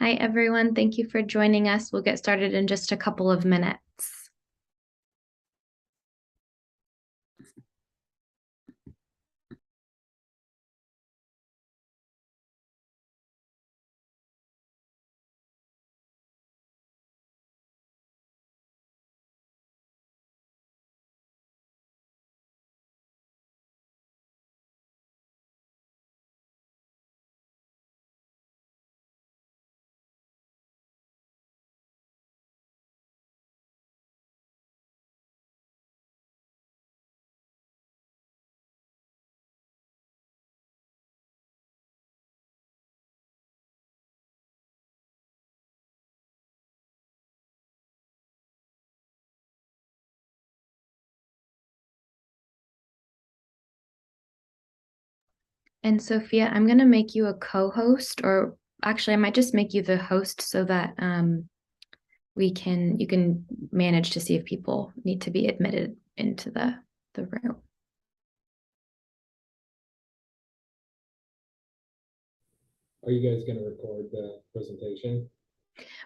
Hi, everyone. Thank you for joining us. We'll get started in just a couple of minutes. And Sophia, I'm going to make you a co-host, or actually, I might just make you the host so that you can manage to see if people need to be admitted into the room. Are you guys going to record the presentation?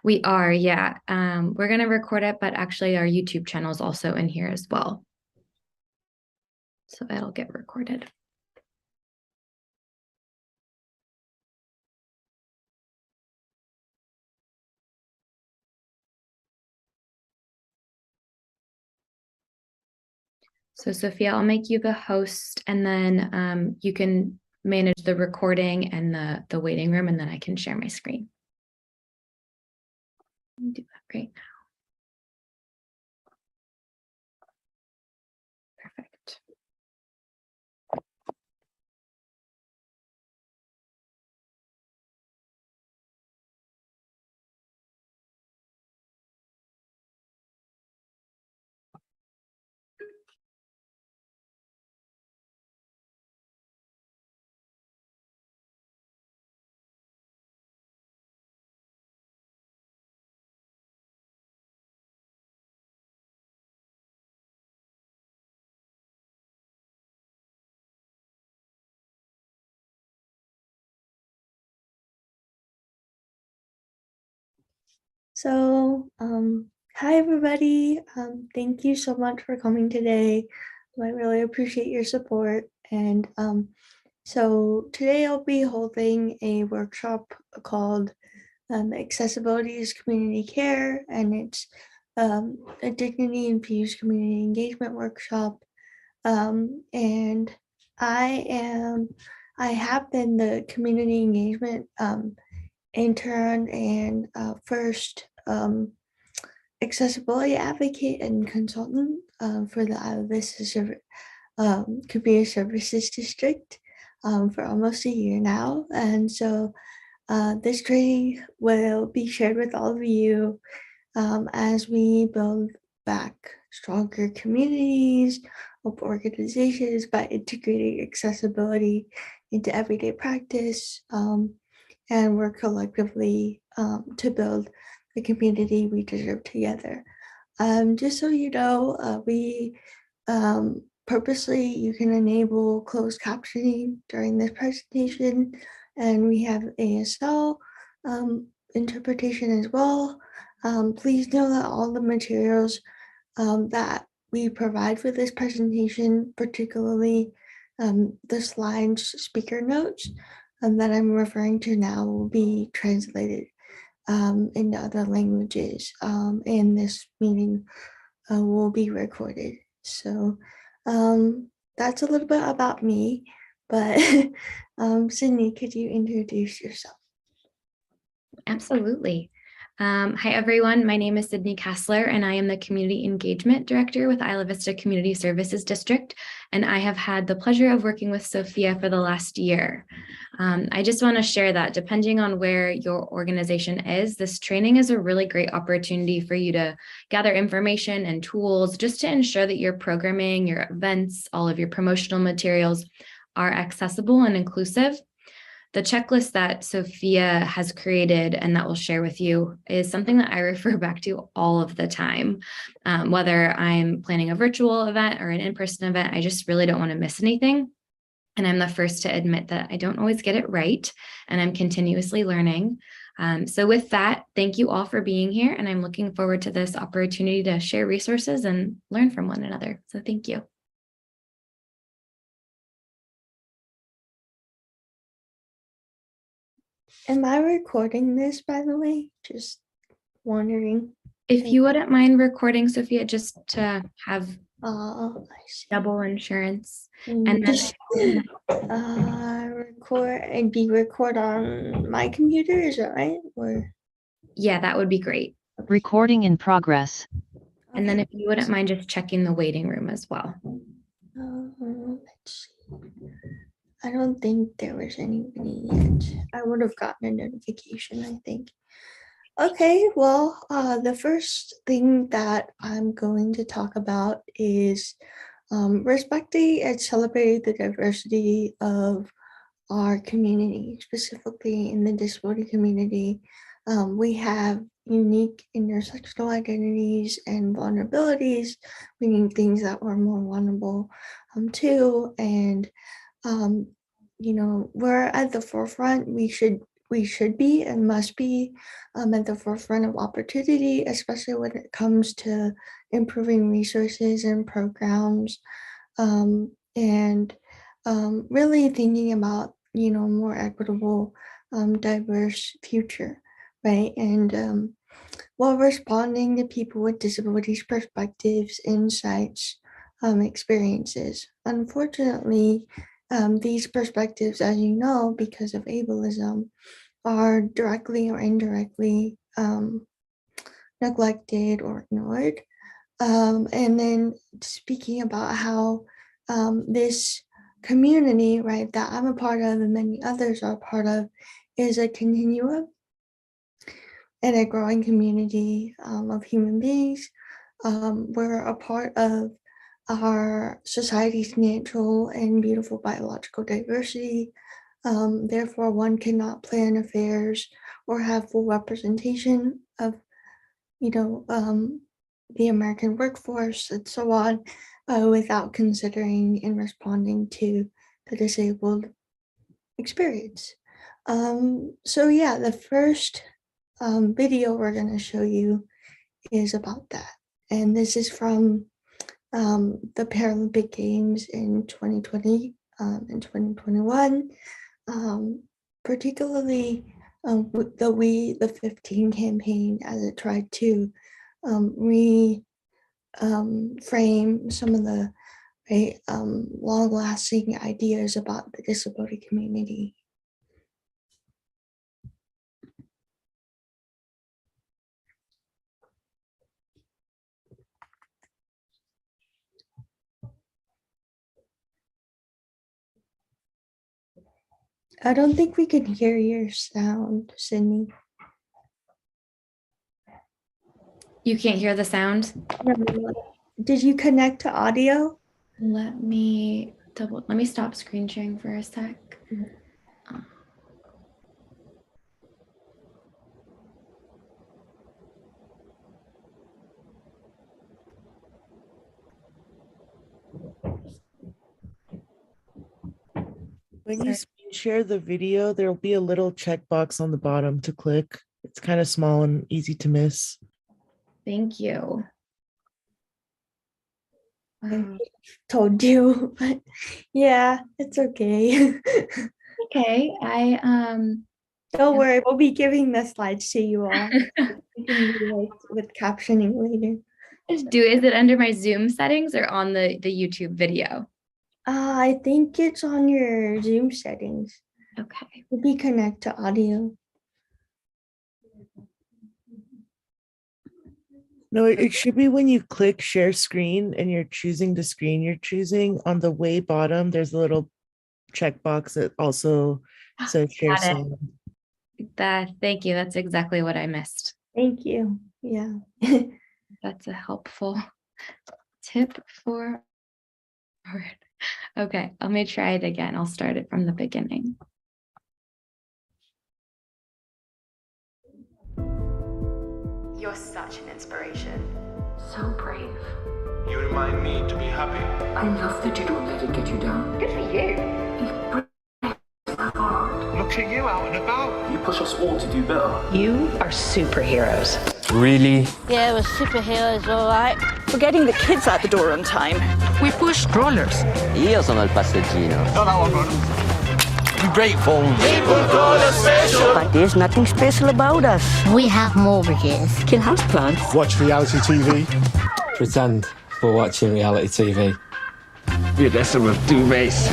We are, yeah. We're going to record it, but actually our YouTube channel is also in here as well. So that'll get recorded. So Sophia, I'll make you the host, and then you can manage the recording and the waiting room, and then I can share my screen. Do that right now. Perfect. Hi everybody. Thank you so much for coming today. I really appreciate your support. And so today I'll be holding a workshop called Accessibility is Community Care, and it's a dignity infused community engagement workshop. And I have been the community engagement intern and first accessibility advocate and consultant for the IVCSD Community Services District for almost a year now. And so this training will be shared with all of you as we build back stronger communities of organizations by integrating accessibility into everyday practice and work collectively to build the community we deserve together. Just so you know, we purposely, you can enable closed captioning during this presentation, and we have ASL interpretation as well. Please know that all the materials that we provide for this presentation, particularly the slides, speaker notes that I'm referring to now, will be translated into other languages, and this meeting will be recorded. So that's a little bit about me, but Sydney, could you introduce yourself? Absolutely. Hi, everyone. My name is Sydney Kessler, and I am the Community Engagement Director with Isla Vista Community Services District, and I have had the pleasure of working with Sophia for the last year. I just want to share that depending on where your organization is, this training is a really great opportunity for you to gather information and tools just to ensure that your programming, your events, all of your promotional materials are accessible and inclusive. The checklist that Sophia has created and that we'll share with you is something that I refer back to all of the time. Whether I'm planning a virtual event or an in-person event, I just really don't want to miss anything. And I'm the first to admit that I don't always get it right, and I'm continuously learning. So with that, thank you all for being here, and I'm looking forward to this opportunity to share resources and learn from one another. So thank you. Am I recording this, by the way? Just wondering. If you wouldn't mind recording, Sophia, just to have I see. double insurance. And And just record and record on my computer, is that right? Or yeah, that would be great. Recording in progress. And then if you wouldn't mind just checking the waiting room as well. let's see. I don't think there was anybody yet. I would have gotten a notification, I think. Okay, well, the first thing that I'm going to talk about is respecting and celebrating the diversity of our community, specifically in the disability community. We have unique intersectional identities and vulnerabilities, meaning things that we're more vulnerable to. And, we're at the forefront. We should be and must be at the forefront of opportunity, especially when it comes to improving resources and programs, and really thinking about more equitable, diverse future, right? And while responding to people with disabilities perspectives, insights, experiences. Unfortunately, these perspectives, as you know, because of ableism, are directly or indirectly neglected or ignored. And then speaking about how this community, right, that I'm a part of and many others are a part of, is a continuum and a growing community of human beings. We're a part of our society's natural and beautiful biological diversity. Therefore, one cannot plan affairs or have full representation of, the American workforce and so on, without considering and responding to the disabled experience. So yeah, the first video we're going to show you is about that. And this is from the Paralympic Games in 2020 and 2021, particularly with the We the 15 campaign, as it tried to frame some of the long-lasting ideas about the disability community. I don't think we can hear your sound, Sydney. You can't hear the sound? Did you connect to audio? Let me stop screen sharing for a sec. When you screen share the video, there'll be a little checkbox on the bottom to click. It's kind of small and easy to miss. Thank you. I told you, but yeah, it's okay. Okay, Don't worry, we'll be giving the slides to you all. You can do it with captioning later. is it under my Zoom settings or on the YouTube video? I think it's on your Zoom settings. Okay. Maybe connect to audio. No, it should be when you click share screen and you're choosing the screen you're choosing. On the way bottom, there's a little checkbox that also says share sound. Thank you. That's exactly what I missed. Thank you. Yeah. That's a helpful tip for. Okay, let me try it again. I'll start it from the beginning. You're such an inspiration. So brave. You remind me to be happy. I love that you don't let it get you down. Good for you. It breaks my heart. Look watching you out and about. You push us all to do better. You are superheroes. Really? Yeah, we're superheroes, all right. We're getting the kids out the door on time. We push strollers. Io sono il passeggino. We break phones. But there's nothing special about us. We have mortgages. Kill houseplants. Watch reality TV. Pretend we're watching reality TV. We're less with duvets.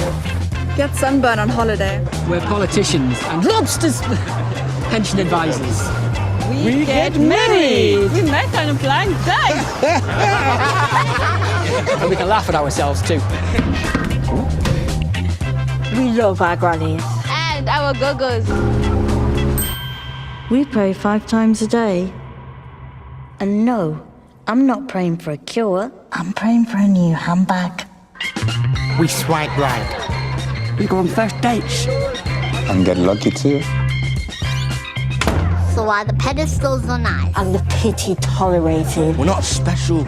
Get sunburn on holiday. We're politicians and lobsters. Pension advisors. We get married. We met on a blind date. And we can laugh at ourselves too. We love our grannies. And our go-go's. We pray 5 times a day. And no, I'm not praying for a cure. I'm praying for a new handbag. We swipe right. We go on first dates. And get lucky too. So are the pedestals are nice? And the pity tolerated. We're not special.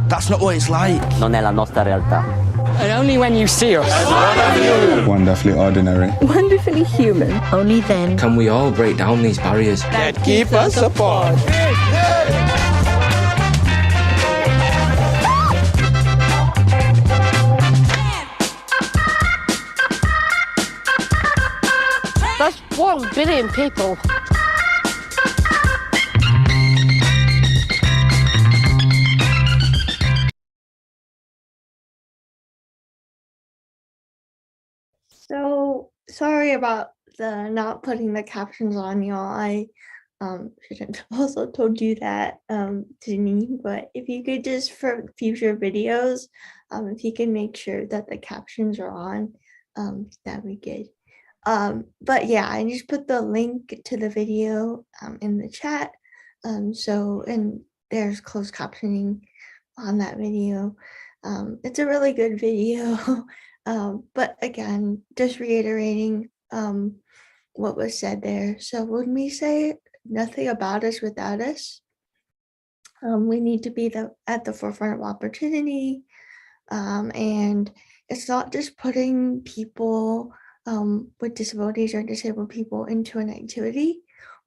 That's not what it's like. Non è la nostra realtà. And only when you see us. Wonderfully ordinary. Wonderfully human. Only then Can we all break down these barriers that keep us apart? that's 1 billion people. So sorry about the not putting the captions on, y'all. I should have also told you that, Denise, but if you could just for future videos, if you can make sure that the captions are on, that'd be good. But yeah, I just put the link to the video in the chat. And there's closed captioning on that video. It's a really good video. But again, just reiterating what was said there. So when we say nothing about us without us, we need to be at the forefront of opportunity. And it's not just putting people with disabilities or disabled people into an activity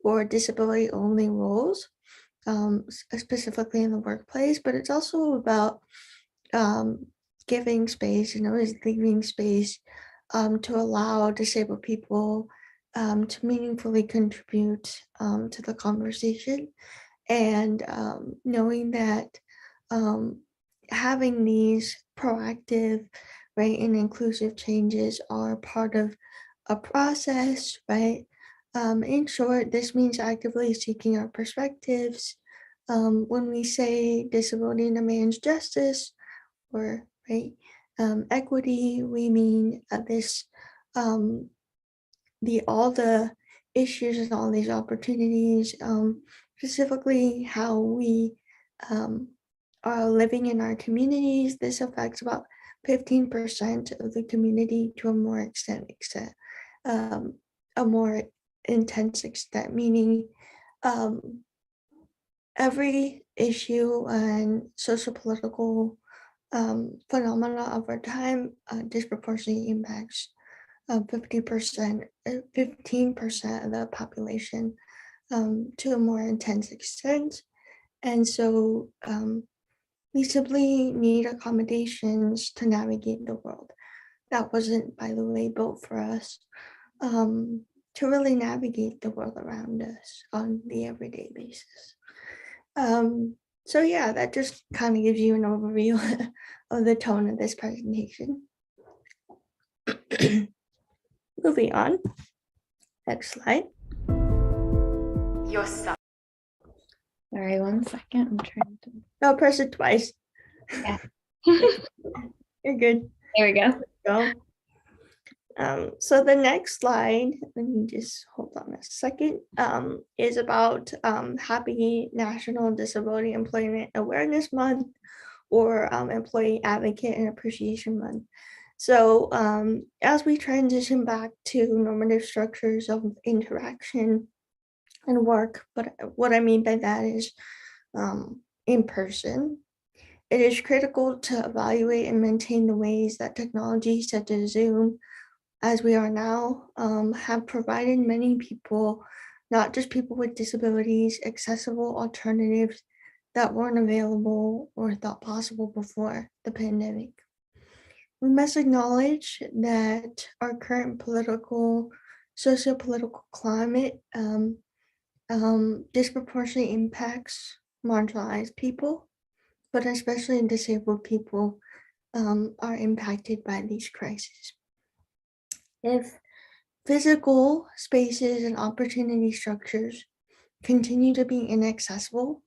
or disability only roles, specifically in the workplace, but it's also about giving space and always leaving space to allow disabled people to meaningfully contribute to the conversation, and knowing that having these proactive, right, and inclusive changes are part of a process, right? In short, this means actively seeking our perspectives. When we say disability demands justice, or right, equity, we mean this all the issues and all these opportunities, specifically how we are living in our communities. This affects about 15% of the community to a more intense extent, meaning every issue and socio-political phenomena of our time disproportionately impacts 15% of the population to a more intense extent. And so we simply need accommodations to navigate the world. That wasn't, by the way, built for us to really navigate the world around us on the everyday basis. So yeah, that just kind of gives you an overview of the tone of this presentation. Moving on. Next slide. You're so Sorry, 1 second. I'm trying to. No, press it twice. Yeah. You're good. There we go. So the next slide, let me just hold on a second, is about Happy National Disability Employment Awareness Month, or Employee Advocate and Appreciation Month. So as we transition back to normative structures of interaction and work, but what I mean by that is in person, it is critical to evaluate and maintain the ways that technology such as Zoom as we are now, have provided many people, not just people with disabilities, accessible alternatives that weren't available or thought possible before the pandemic. We must acknowledge that our current socio-political climate disproportionately impacts marginalized people, but especially disabled people are impacted by these crises. If physical spaces and opportunity structures continue to be inaccessible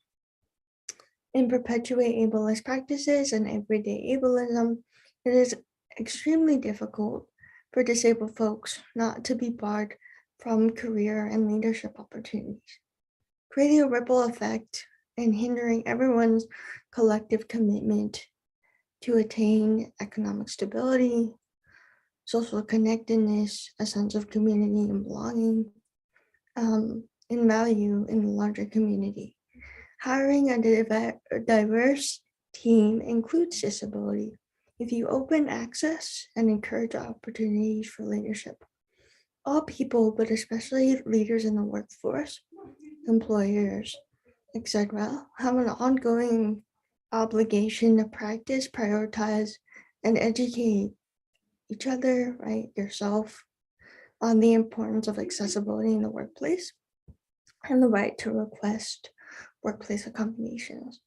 and perpetuate ableist practices and everyday ableism, it is extremely difficult for disabled folks not to be barred from career and leadership opportunities, creating a ripple effect and hindering everyone's collective commitment to attain economic stability, social connectedness, a sense of community and belonging, and value in the larger community. Hiring a diverse team includes disability. If you open access and encourage opportunities for leadership, all people, but especially leaders in the workforce, employers, etc., have an ongoing obligation to practice, prioritize, and educate each other, right, yourself, on the importance of accessibility in the workplace and the right to request workplace accommodations.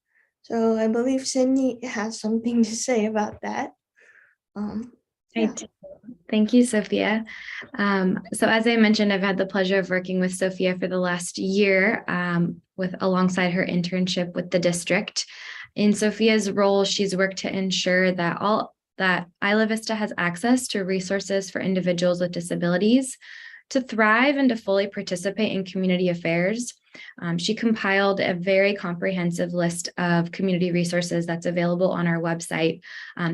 So I believe Sydney has something to say about that. Thank you, Sophia. So as I mentioned, I've had the pleasure of working with Sophia for the last year alongside her internship with the district. In Sophia's role, she's worked to ensure that Isla Vista has access to resources for individuals with disabilities to thrive and to fully participate in community affairs. She compiled a very comprehensive list of community resources that's available on our website,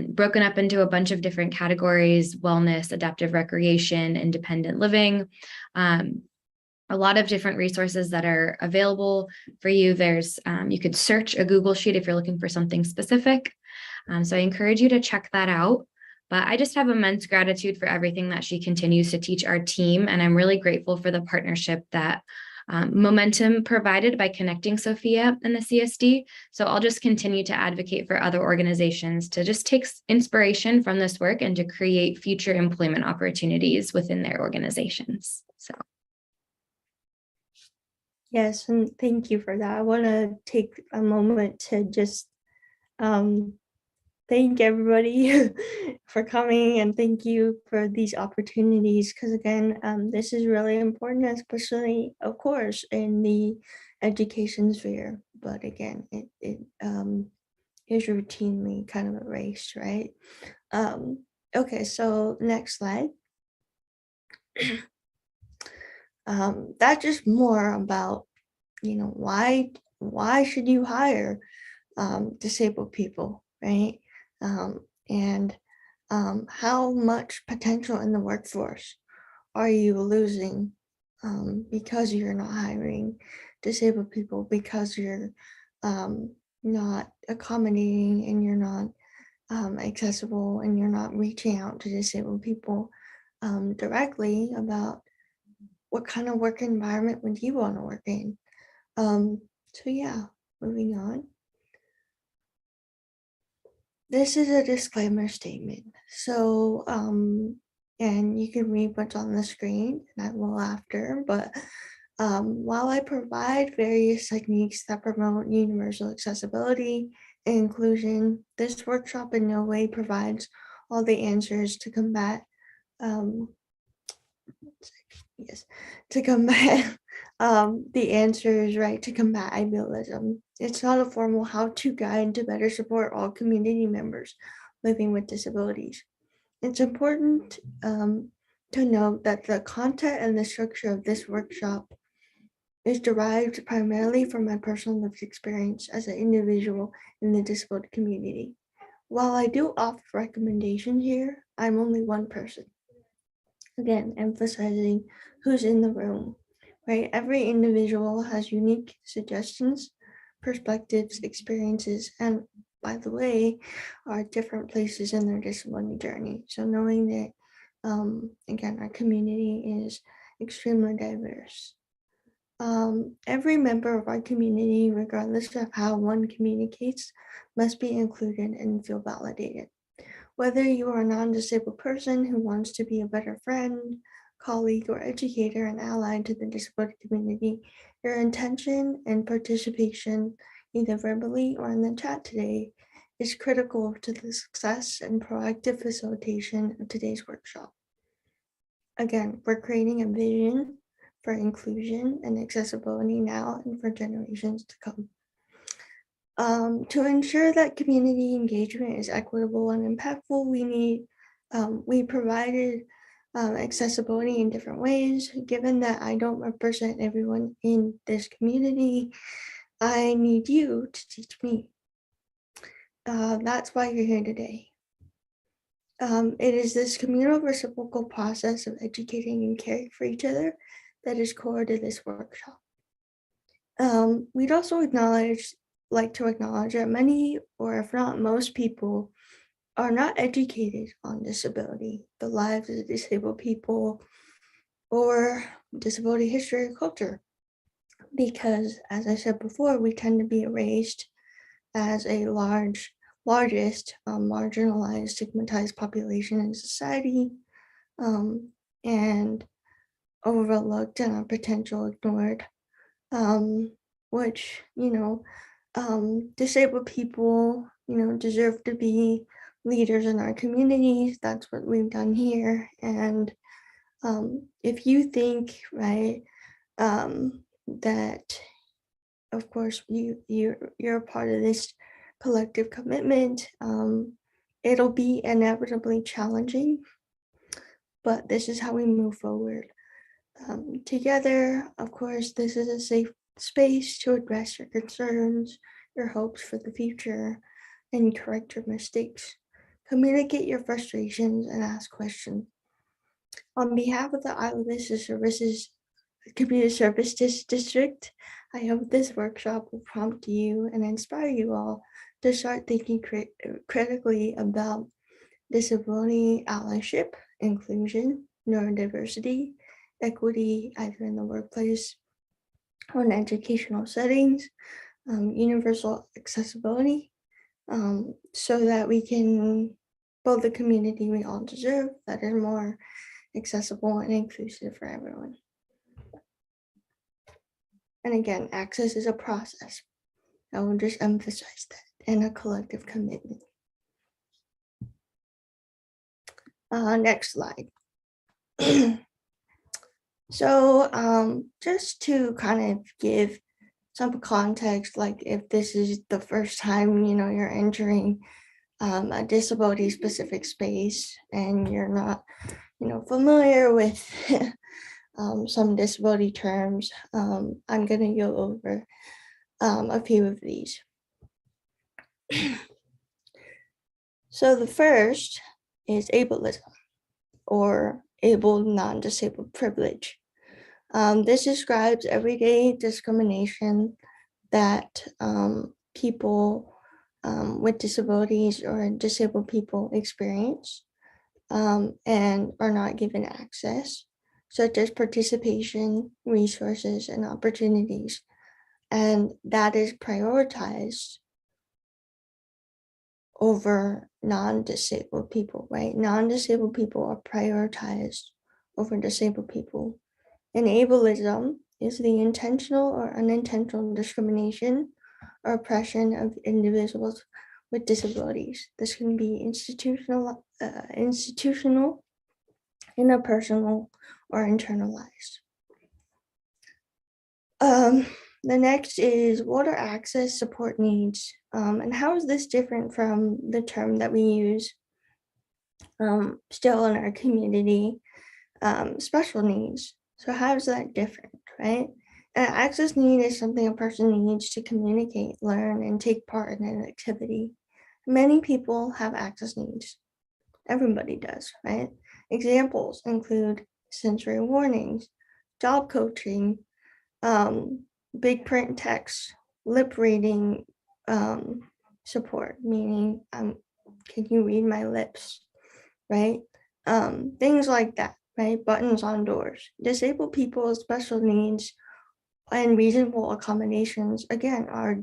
broken up into a bunch of different categories: wellness, adaptive recreation, independent living, a lot of different resources that are available for you. You could search a Google Sheet if you're looking for something specific. So I encourage you to check that out. But I just have immense gratitude for everything that she continues to teach our team. And I'm really grateful for the partnership that Momentum provided by connecting Sophia and the CSD. So I'll just continue to advocate for other organizations to just take inspiration from this work and to create future employment opportunities within their organizations. So. Yes, and thank you for that. I want to take a moment to just thank everybody for coming, and thank you for these opportunities, because again, this is really important, especially, of course, in the education sphere. But again, it is routinely kind of erased, right? Okay, so next slide. That's just more about, why should you hire disabled people, right? And how much potential in the workforce are you losing because you're not hiring disabled people, because you're not accommodating and you're not accessible, and you're not reaching out to disabled people directly about what kind of work environment would you want to work in. So yeah, moving on. This is a disclaimer statement. So, and you can read what's on the screen, and I will after, but while I provide various techniques that promote universal accessibility and inclusion, this workshop in no way provides all the answers to combat the answers, right, to combat ableism. It's not a formal how-to guide to better support all community members living with disabilities. It's important to note that the content and the structure of this workshop is derived primarily from my personal lived experience as an individual in the disabled community. While I do offer recommendations here, I'm only one person. Again, emphasizing who's in the room, right? Every individual has unique suggestions, perspectives, experiences, and by the way, are different places in their disability journey. So knowing that Again, our community is extremely diverse. Every member of our community, regardless of how one communicates, must be included and feel validated. Whether you are a non-disabled person who wants to be a better friend, colleague, or educator and ally to the disability community, your intention and participation, either verbally or in the chat today, is critical to the success and proactive facilitation of today's workshop. Again, we're creating a vision for inclusion and accessibility now and for generations to come. To ensure that community engagement is equitable and impactful, we provided accessibility in different ways. Given that I don't represent everyone in this community, I need you to teach me. That's why you're here today. It is this communal reciprocal process of educating and caring for each other that is core to this workshop. We'd also like to acknowledge that many, or if not most people, are not educated on disability, the lives of disabled people, or disability history or culture. Because, as I said before, we tend to be erased as a largest marginalized, stigmatized population in society, and overlooked and our potential ignored, which, disabled people, deserve to be leaders in our communities. That's what we've done here. And if you think, right, that, of course, you're a part of this collective commitment, it'll be inevitably challenging, but this is how we move forward. Together, of course, this is a safe space to address your concerns, your hopes for the future, and correct your mistakes. Communicate your frustrations and ask questions. On behalf of the Isla Vista Services Community Service District, I hope this workshop will prompt you and inspire you all to start thinking critically about disability allyship, inclusion, neurodiversity, equity, either in the workplace or in educational settings, universal accessibility, so that we can build the community we all deserve that is more accessible and inclusive for everyone. And again, access is a process. I will just emphasize that, and a collective commitment. Next slide. So just to kind of give some context, like if this is the first time, you're entering a disability specific space and you're not, familiar with some disability terms, I'm going to go over a few of these. So the first is ableism, or able non-disabled privilege. This describes everyday discrimination that people with disabilities or disabled people experience and are not given access, such as participation, resources, and opportunities. And that is prioritized over non-disabled people, right? Non-disabled people are prioritized over disabled people. And ableism is the intentional or unintentional discrimination or oppression of individuals with disabilities. This can be institutional, interpersonal, or internalized. The next is water access support needs. And how is this different from the term that we use still in our community, special needs? So how is that different, right? An access need is something a person needs to communicate, learn, and take part in an activity. Many people have access needs. Everybody does, right? Examples include sensory warnings, job coaching, big print text, lip reading support, meaning can you read my lips, right? things like that, right? Buttons on doors. Disabled people with special needs and reasonable accommodations, again, are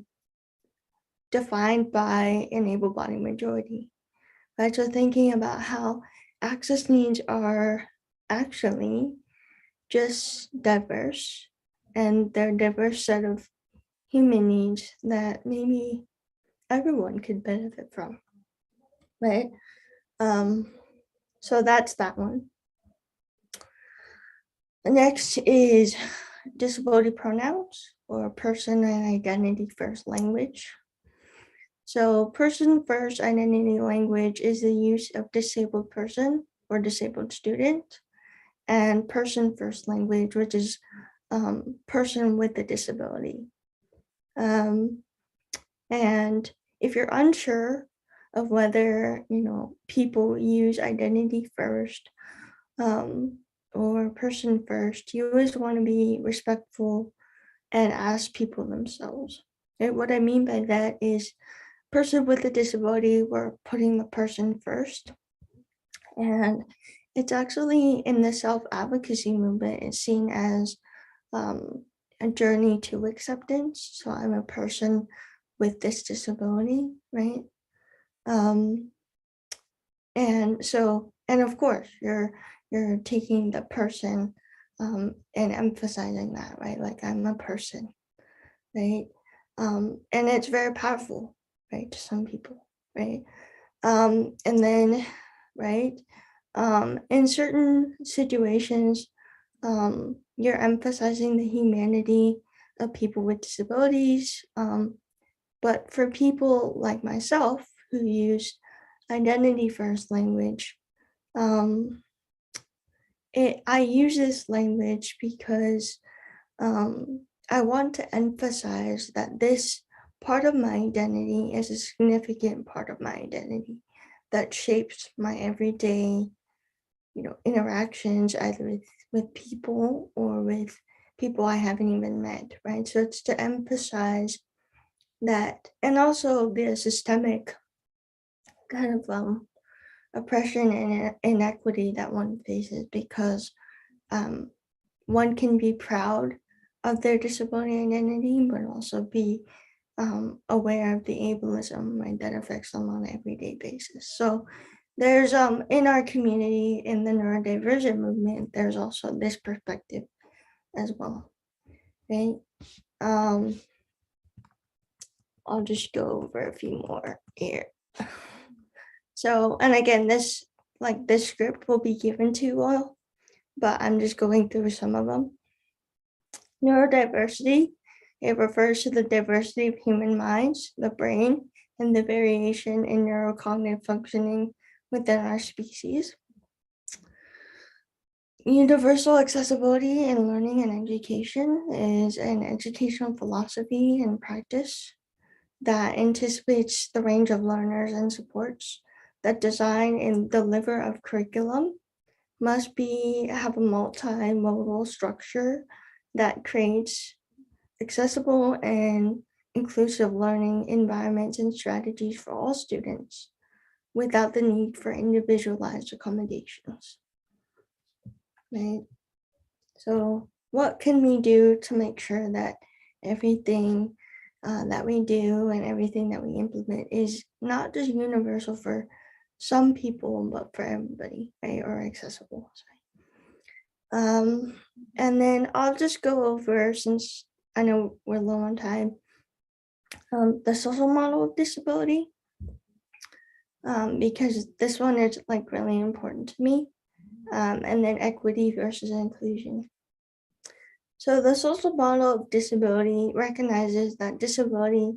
defined by an able-bodied majority, right? So thinking about how access needs are actually just diverse, and they're a diverse set of human needs that maybe everyone could benefit from, right? So that's that one. The next is disability pronouns, or person and identity first language. So person first identity language is the use of disabled person or disabled student, and person first language, which is person with a disability. And if you're unsure of whether, people use identity first or person first, you always want to be respectful and ask people themselves. And what I mean by that is, person with a disability, we're putting the person first. And it's actually in the self-advocacy movement, it's seen as a journey to acceptance. So I'm a person with this disability, right? And of course, you're taking the person and emphasizing that, right? Like, I'm a person, right? And it's very powerful, right, to some people, right? And then, right, in certain situations, you're emphasizing the humanity of people with disabilities. But for people like myself who use identity first language, I use this language because I want to emphasize that this part of my identity is a significant part of my identity that shapes my everyday, interactions, either with people or with people I haven't even met, right? So it's to emphasize that, and also the systemic kind of oppression and inequity that one faces, because one can be proud of their disability identity, but also be aware of the ableism, right, that affects them on an everyday basis. So there's in our community, in the neurodivergent movement, there's also this perspective as well, right? I'll just go over a few more here. So, and again, this script will be given to you all, but I'm just going through some of them. Neurodiversity, it refers to the diversity of human minds, the brain, and the variation in neurocognitive functioning within our species. Universal accessibility in learning and education is an educational philosophy and practice that anticipates the range of learners and supports that design and deliver of curriculum must have a multimodal structure that creates accessible and inclusive learning environments and strategies for all students without the need for individualized accommodations. Right? So what can we do to make sure that everything that we do and everything that we implement is not just universal for some people, but for everybody, right? Or accessible. Sorry. And then I'll just go over, since I know we're low on time, the social model of disability, because this one is like really important to me, and then equity versus inclusion. So the social model of disability recognizes that disability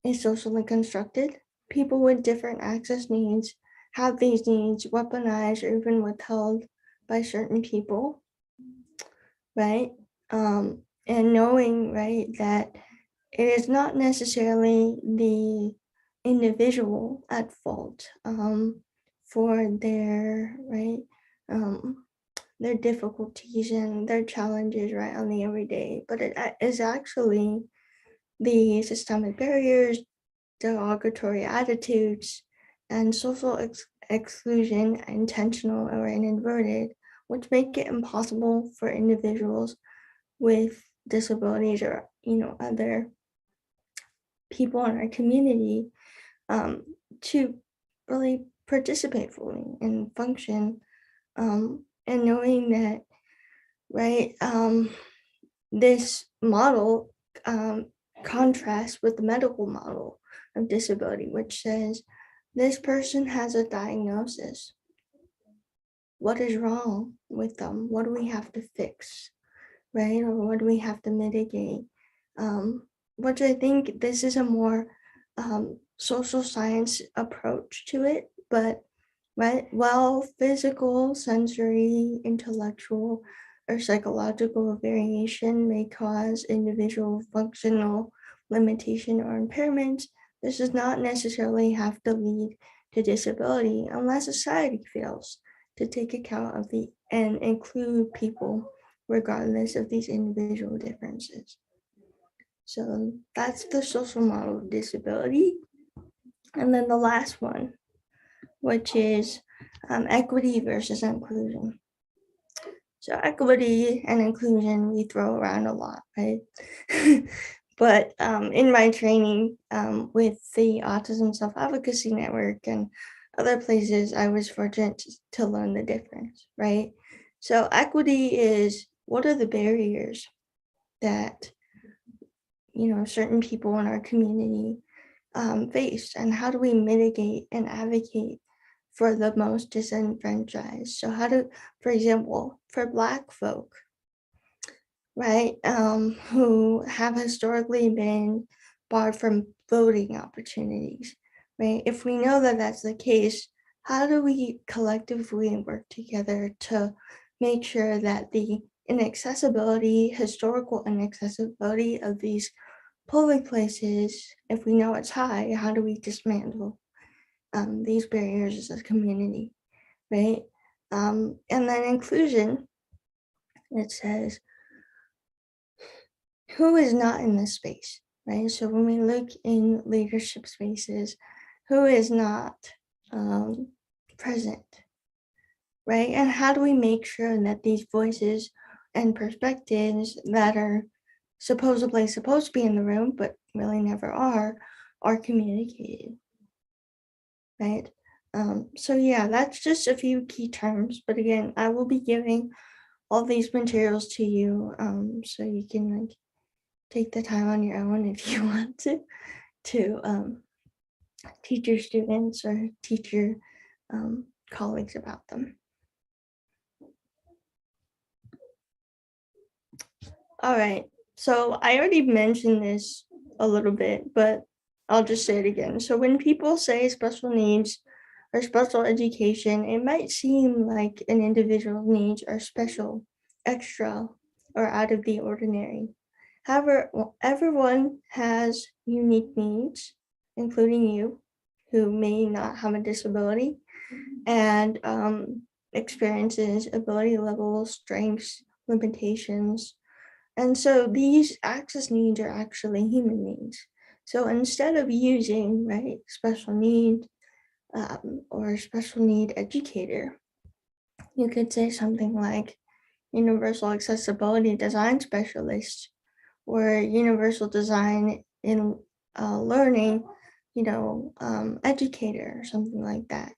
is socially constructed. People with different access needs have these needs weaponized or even withheld by certain people, right? And knowing, right, that it is not necessarily the individual at fault for their, right, their difficulties and their challenges, right, on the everyday, but it is actually the systemic barriers, derogatory attitudes, and social exclusion, intentional or inadvertent, which make it impossible for individuals with disabilities or other people in our community to really participate fully and function, and knowing that, right, this model contrasts with the medical model of disability, which says this person has a diagnosis. What is wrong with them? What do we have to fix, right? Or what do we have to mitigate? Which I think this is a more social science approach to it, but right, while physical, sensory, intellectual, or psychological variation may cause individual functional limitation or impairment, this does not necessarily have to lead to disability unless society fails to take account of and include people regardless of these individual differences. So that's the social model of disability. And then the last one, which is equity versus inclusion. So equity and inclusion we throw around a lot, right? But in my training with the Autism Self-Advocacy Network and other places, I was fortunate to learn the difference, right? So equity is, what are the barriers that certain people in our community face, and how do we mitigate and advocate for the most disenfranchised? So for example, for Black folk, right, who have historically been barred from voting opportunities, right? If we know that that's the case, how do we collectively work together to make sure that the historical inaccessibility of these polling places, if we know it's high, how do we dismantle these barriers as a community, right? And then inclusion, it says, who is not in this space, right? So when we look in leadership spaces, who is not present, right? And how do we make sure that these voices and perspectives that are supposedly supposed to be in the room, but really never are communicated, right? So yeah, that's just a few key terms, but again, I will be giving all these materials to you, so you can take the time on your own if you want to teach your students or teach your colleagues about them. All right, so I already mentioned this a little bit, but I'll just say it again. So when people say special needs or special education, it might seem like an individual's needs are special, extra, or out of the ordinary. However, everyone has unique needs, including you, who may not have a disability, and experiences, ability levels, strengths, limitations. And so these access needs are actually human needs. So instead of using, right, special need or special need educator, you could say something like universal accessibility design specialist, or universal design in learning, educator or something like that,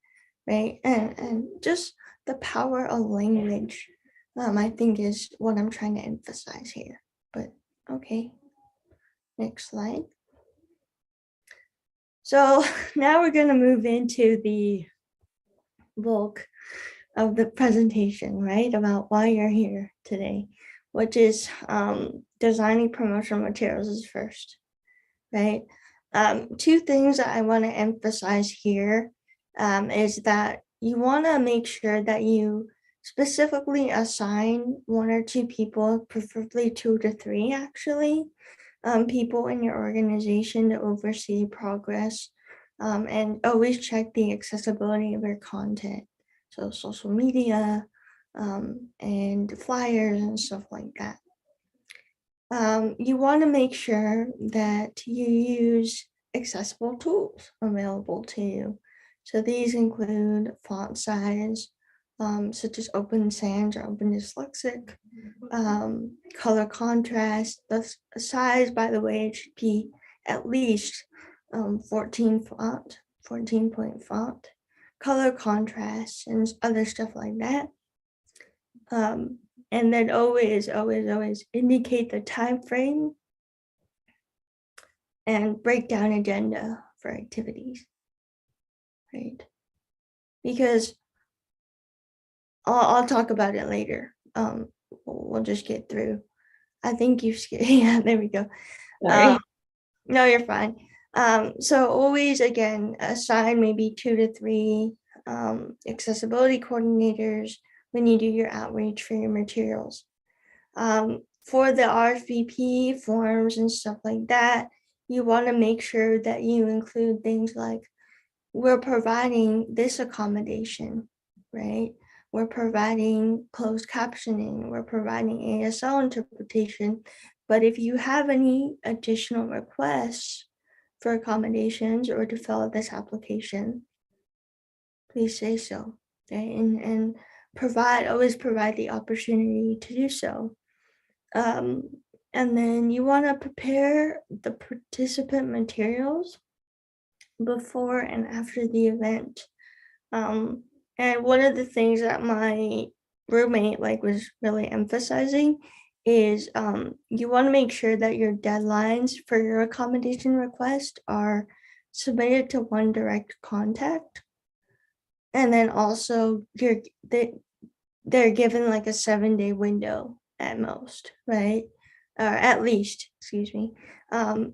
right? And just the power of language, I think, is what I'm trying to emphasize here. But okay, next slide. So now we're going to move into the bulk of the presentation, right, about why you're here today, which is designing promotional materials is first, right? Two things that I want to emphasize here is that you want to make sure that you specifically assign 1 or 2 people, preferably 2 to 3 actually, people in your organization to oversee progress, and always check the accessibility of your content. So social media and flyers and stuff like that. You want to make sure that you use accessible tools available to you So these include font size, such as Open Sans or Open Dyslexic, color contrast. The size, by the way, it should be at least 14 point font, color contrast, and other stuff like that. And then always indicate the time frame and breakdown agenda for activities, right? Because I'll talk about it later. We'll just get through. I think you skipped. Yeah, there we go. Sorry. No, you're fine. So always, again, assign maybe 2 to 3 accessibility coordinators when you do your outreach for your materials. For the RSVP forms and stuff like that, you want to make sure that you include things like, we're providing this accommodation, right? We're providing closed captioning, we're providing ASL interpretation. But if you have any additional requests for accommodations or to fill out this application, please say so, okay? And always provide the opportunity to do so. And then you want to prepare the participant materials before and after the event. And one of the things that my roommate was really emphasizing is you want to make sure that your deadlines for your accommodation request are submitted to one direct contact. And then also they're given like a 7-day window at most, right? Or at least, excuse me.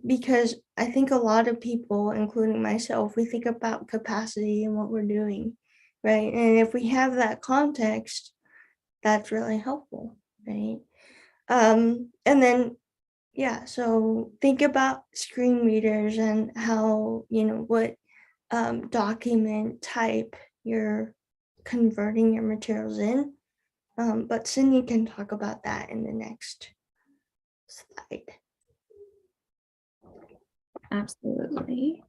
Because I think a lot of people, including myself, we think about capacity and what we're doing, right? And if we have that context, that's really helpful, right? And then, yeah, so think about screen readers and how, what document type you're converting your materials in. But Cindy can talk about that in the next slide. Absolutely.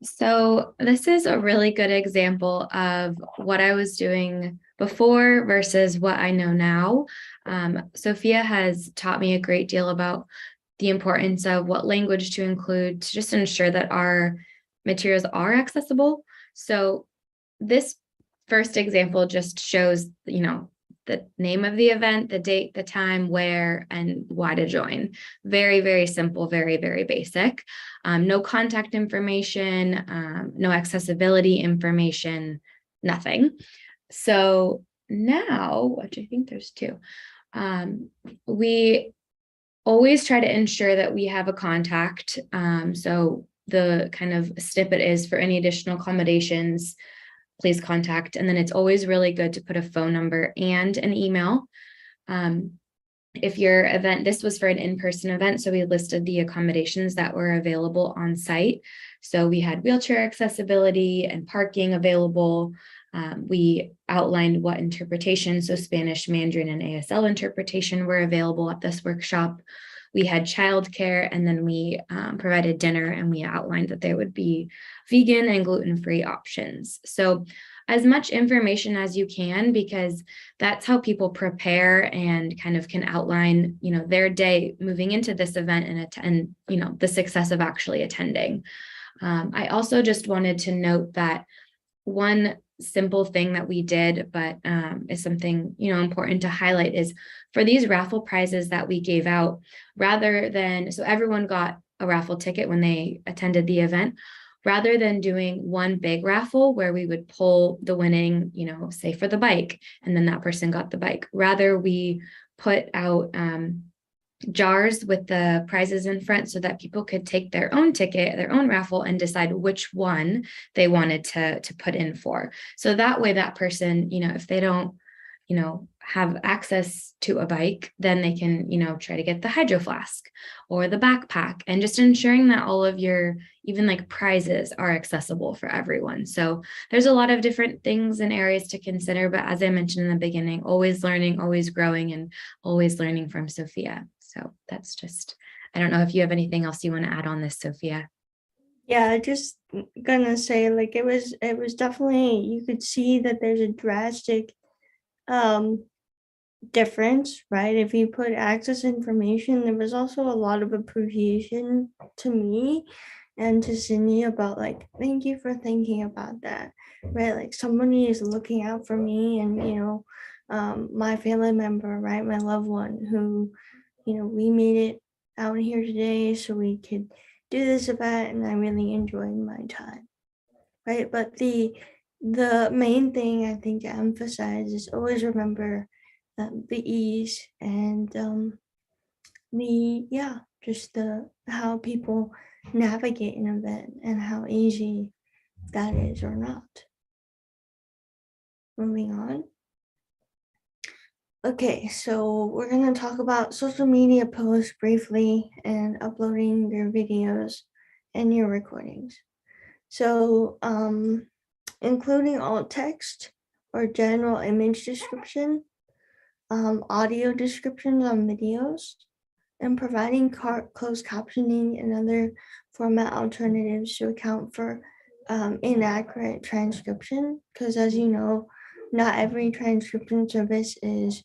So this is a really good example of what I was doing before versus what I know now. Sophia has taught me a great deal about the importance of what language to include to just ensure that our materials are accessible. So this first example just shows, the name of the event, the date, the time, where, and why to join. Very, very simple, very, very basic. No contact information, no accessibility information, nothing. So now, which I think there's 2, we always try to ensure that we have a contact. So the kind of snippet is, for any additional accommodations, please contact. And then it's always really good to put a phone number and an email. If your event, this was for an in-person event, so we listed the accommodations that were available on site. So we had wheelchair accessibility and parking available. We outlined what interpretation, so Spanish, Mandarin, and ASL interpretation were available at this workshop. We had childcare, and then we provided dinner, and we outlined that there would be vegan and gluten-free options. So as much information as you can, because that's how people prepare and kind of can outline, their day moving into this event and the success of actually attending. I also just wanted to note that one simple thing that we did, but is something, important to highlight, is for these raffle prizes that we gave out, rather than, so everyone got a raffle ticket when they attended the event, rather than doing one big raffle where we would pull the winning, say for the bike, and then that person got the bike. Rather, we put out jars with the prizes in front so that people could take their own ticket, their own raffle, and decide which one they wanted to put in for. So that way, that person, if they don't, have access to a bike, then they can, try to get the hydro flask or the backpack, and just ensuring that all of your, even like prizes, are accessible for everyone. So there's a lot of different things and areas to consider, but as I mentioned in the beginning, always learning, always growing, and always learning from Sophia. So that's just, I don't know if you have anything else you want to add on this, Sophia. Yeah, just gonna say, like, it was definitely, you could see that there's a drastic difference, right? If you put access information, there was also a lot of appreciation to me and to Sydney about, like, thank you for thinking about that, right? Like, somebody is looking out for me, and my family member, right, my loved one, who, we made it out here today so we could do this event, and I really enjoyed my time, right? But the main thing I think to emphasize is always remember the ease and just the how people navigate an event and how easy that is or not. Moving on. Okay, so we're going to talk about social media posts briefly and uploading your videos and your recordings. So including alt text or general image description, audio descriptions on videos, and providing closed captioning and other format alternatives to account for inaccurate transcription. Because as you know, not every transcription service is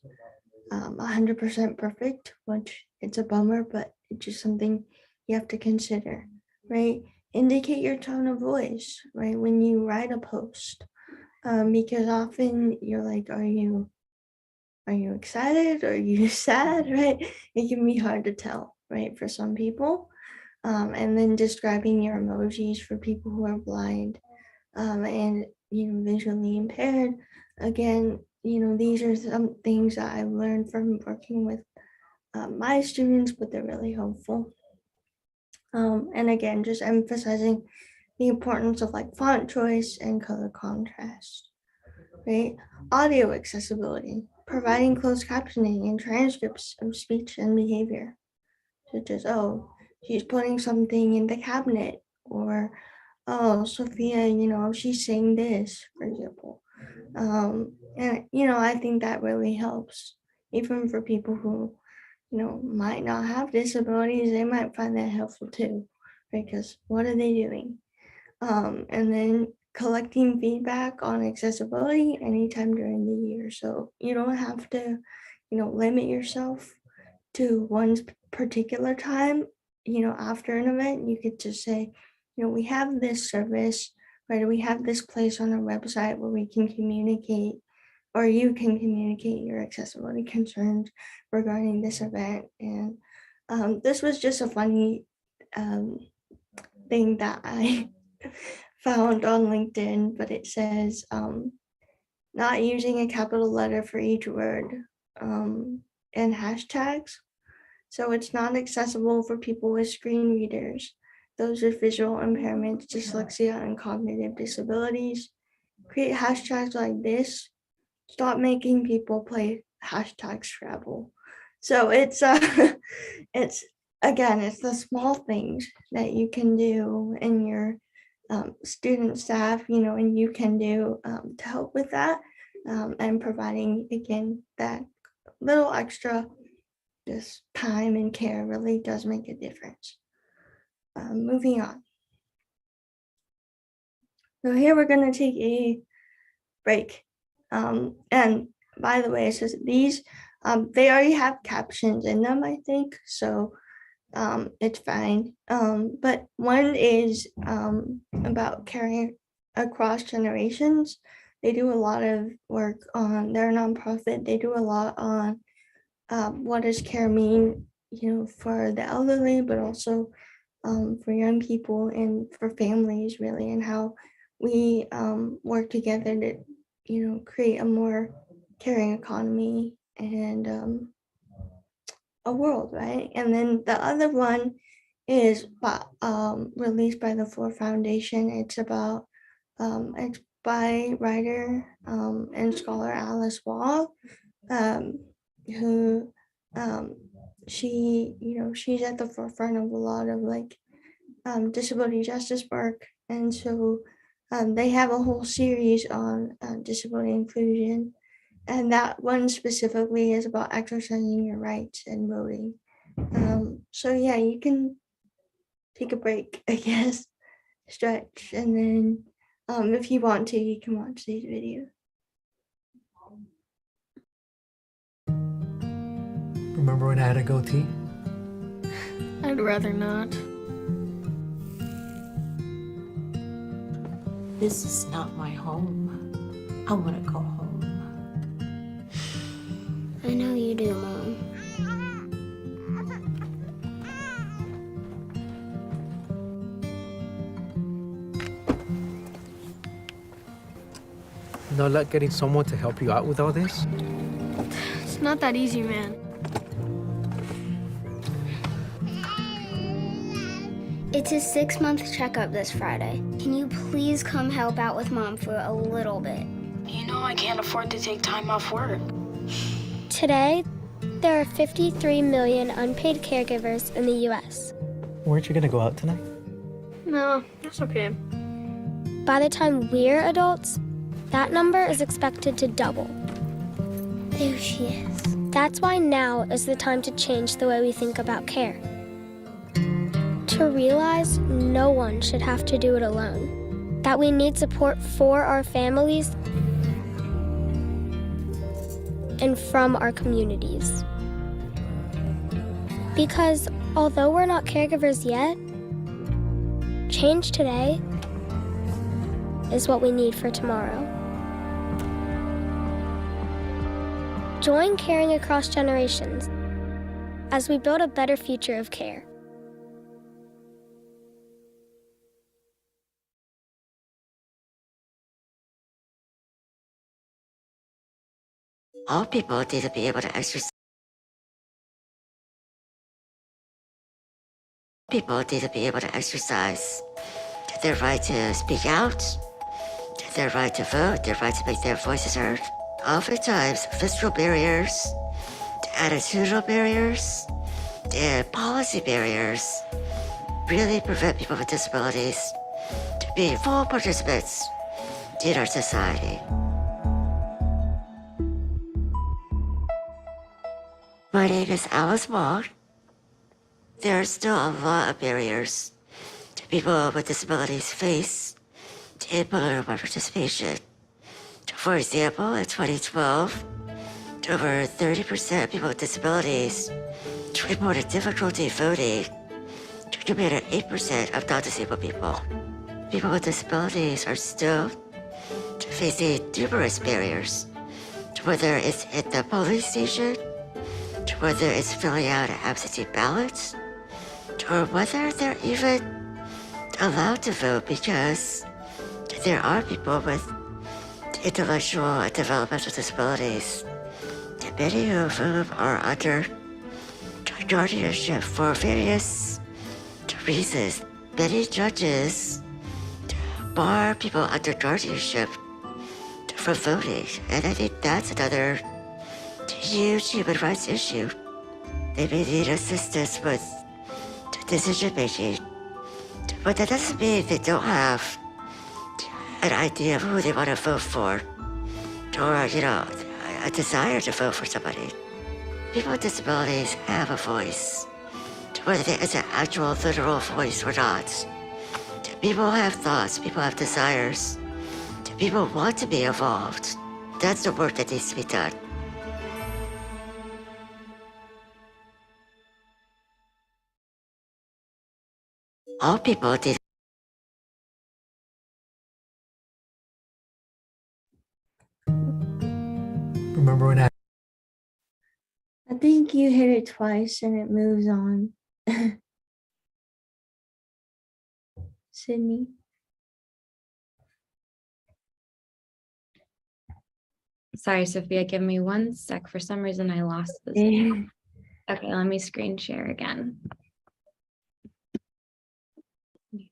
100% perfect, which it's a bummer, but it's just something you have to consider, right? Indicate your tone of voice, right, when you write a post, because often you're like, are you excited? Are you sad, right? It can be hard to tell, right, for some people. And then describing your emojis for people who are blind and visually impaired. Again, these are some things that I've learned from working with my students, but they're really helpful. And again, just emphasizing the importance of like font choice and color contrast, right? Audio accessibility, providing closed captioning and transcripts of speech and behavior, such as, oh, she's putting something in the cabinet, or, oh, Sophia, she's saying this, for example. And, I think that really helps, even for people who, might not have disabilities, they might find that helpful too, because what are they doing? And then collecting feedback on accessibility anytime during the year. So you don't have to, limit yourself to one particular time, after an event. You could just say, we have this service, right? We have this place on our website where we can communicate, or you can communicate your accessibility concerns regarding this event. And this was just a funny thing that I found on LinkedIn, but it says not using a capital letter for each word and hashtags. So it's not accessible for people with screen readers, those with visual impairments, dyslexia, and cognitive disabilities. Create hashtags like this. Stop making people play hashtag Scrabble. So it's it's the small things that you can do in your student staff, and you can do to help with that, and providing again that little extra just time and care really does make a difference. Moving on. So here we're going to take a break. And by the way, it says these, they already have captions in them, I think. So it's fine. But one is about caring across generations. They do a lot of work on, they're a nonprofit. They do a lot on what does care mean, for the elderly, but also for young people and for families, really, and how we work together to, create a more caring economy and a world, right? And then the other one is released by the Ford Foundation. It's about it's by writer and scholar Alice Wall, who she's at the forefront of a lot of like disability justice work, and so they have a whole series on disability inclusion, and that one specifically is about exercising your rights and voting. So yeah, you can take a break, I guess, stretch, and then if you want to, you can watch these videos. Remember when I had a goatee? I'd rather not. This is not my home. I want to go home. I know you do, Mom. No luck getting someone to help you out with all this? It's not that easy, man. It's his 6-month checkup this Friday. Can you please come help out with Mom for a little bit? You know I can't afford to take time off work. Today, there are 53 million unpaid caregivers in the U.S. Weren't you gonna go out tonight? No, that's okay. By the time we're adults, that number is expected to double. There she is. That's why now is the time to change the way we think about care. To realize no one should have to do it alone. That we need support for our families and from our communities. Because although we're not caregivers yet, change today is what we need for tomorrow. Join Caring Across Generations as we build a better future of care. All people need to be able to exercise. People need to be able to exercise their right to speak out, their right to vote, their right to make their voices heard. Oftentimes, physical barriers, attitudinal barriers, and policy barriers really prevent people with disabilities to be full participants in our society. My name is Alice Wong. There are still a lot of barriers that people with disabilities face in political participation. For example, in 2012, over 30% of people with disabilities reported difficulty voting compared to 8% of non-disabled people. People with disabilities are still facing numerous barriers, whether it's at the polling station, whether it's filling out an absentee ballot, or whether they're even allowed to vote because there are people with intellectual and developmental disabilities, many of whom are under guardianship for various reasons. Many judges bar people under guardianship from voting, and I think that's another huge human rights issue. They may need assistance with decision making, but that doesn't mean they don't have an idea of who they want to vote for, or, a desire to vote for somebody. People with disabilities have a voice, whether it's an actual literal voice or not. People have thoughts, people have desires, people want to be involved. That's the work that needs to be done. All people need. Remember when I think you hit it twice and it moves on. Sydney. Sorry, Sophia, give me 1 sec. For some reason, I lost this. Okay, let me screen share again.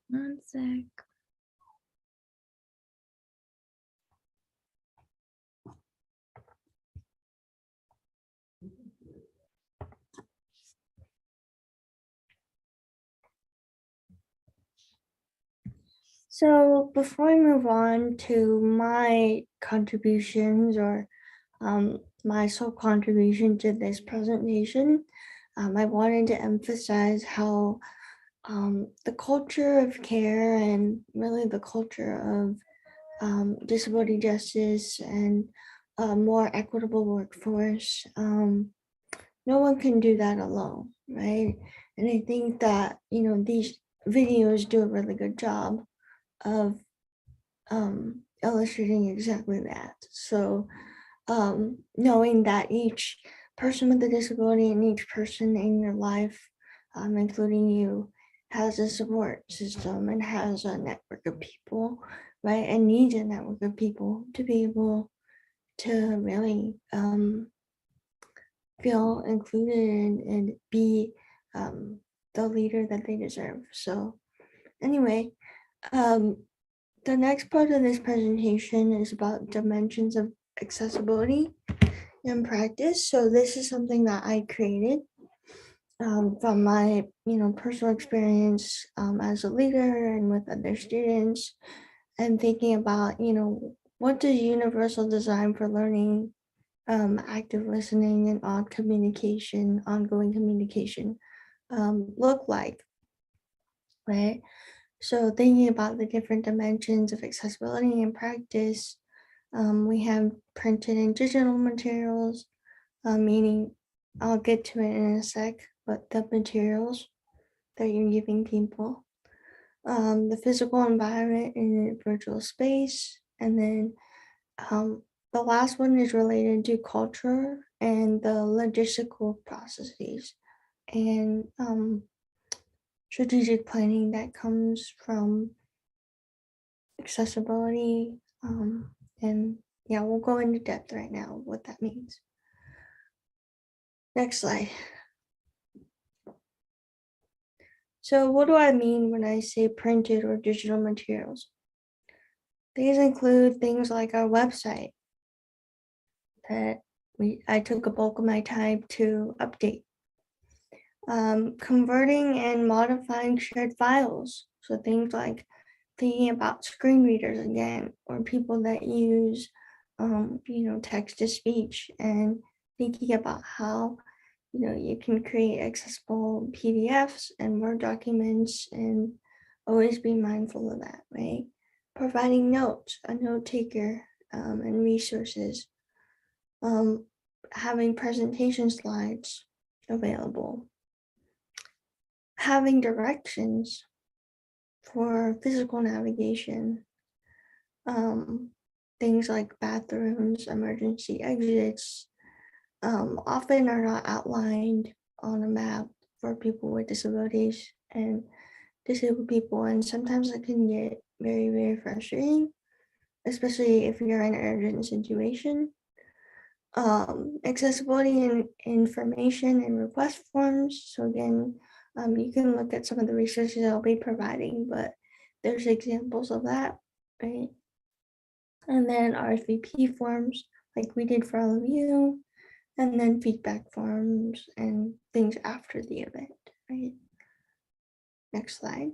1 sec. So before we move on to my contributions or my sole contribution to this presentation, I wanted to emphasize how the culture of care and really the culture of disability justice and a more equitable workforce. No one can do that alone, right? And I think that, these videos do a really good job of illustrating exactly that. So knowing that each person with a disability and each person in your life, including you, has a support system and has a network of people, right? And needs a network of people to be able to really feel included and be the leader that they deserve. So anyway, the next part of this presentation is about dimensions of accessibility in practice. So this is something that I created from my personal experience as a leader and with other students, and thinking about what does universal design for learning, active listening, and ongoing communication look like, right? So thinking about the different dimensions of accessibility in practice, we have printed and digital materials, meaning I'll get to it in a sec, but the materials that you're giving people, the physical environment in a virtual space, and then the last one is related to culture and the logistical processes and strategic planning that comes from accessibility. And yeah, we'll go into depth right now what that means. Next slide. So what do I mean when I say printed or digital materials? These include things like our website that I took a bulk of my time to update. Converting and modifying shared files. So things like thinking about screen readers again, or people that use, text to speech, and thinking about how, you can create accessible PDFs and Word documents, and always be mindful of that, right? Providing notes, a note taker, and resources. Having presentation slides available. Having directions for physical navigation, things like bathrooms, emergency exits, often are not outlined on a map for people with disabilities and disabled people, and sometimes it can get very, very frustrating, especially if you're in an urgent situation. Accessibility and information and request forms. So again, you can look at some of the resources I'll be providing, but there's examples of that, right? And then RSVP forms, like we did for all of you, and then feedback forms and things after the event, right? Next slide.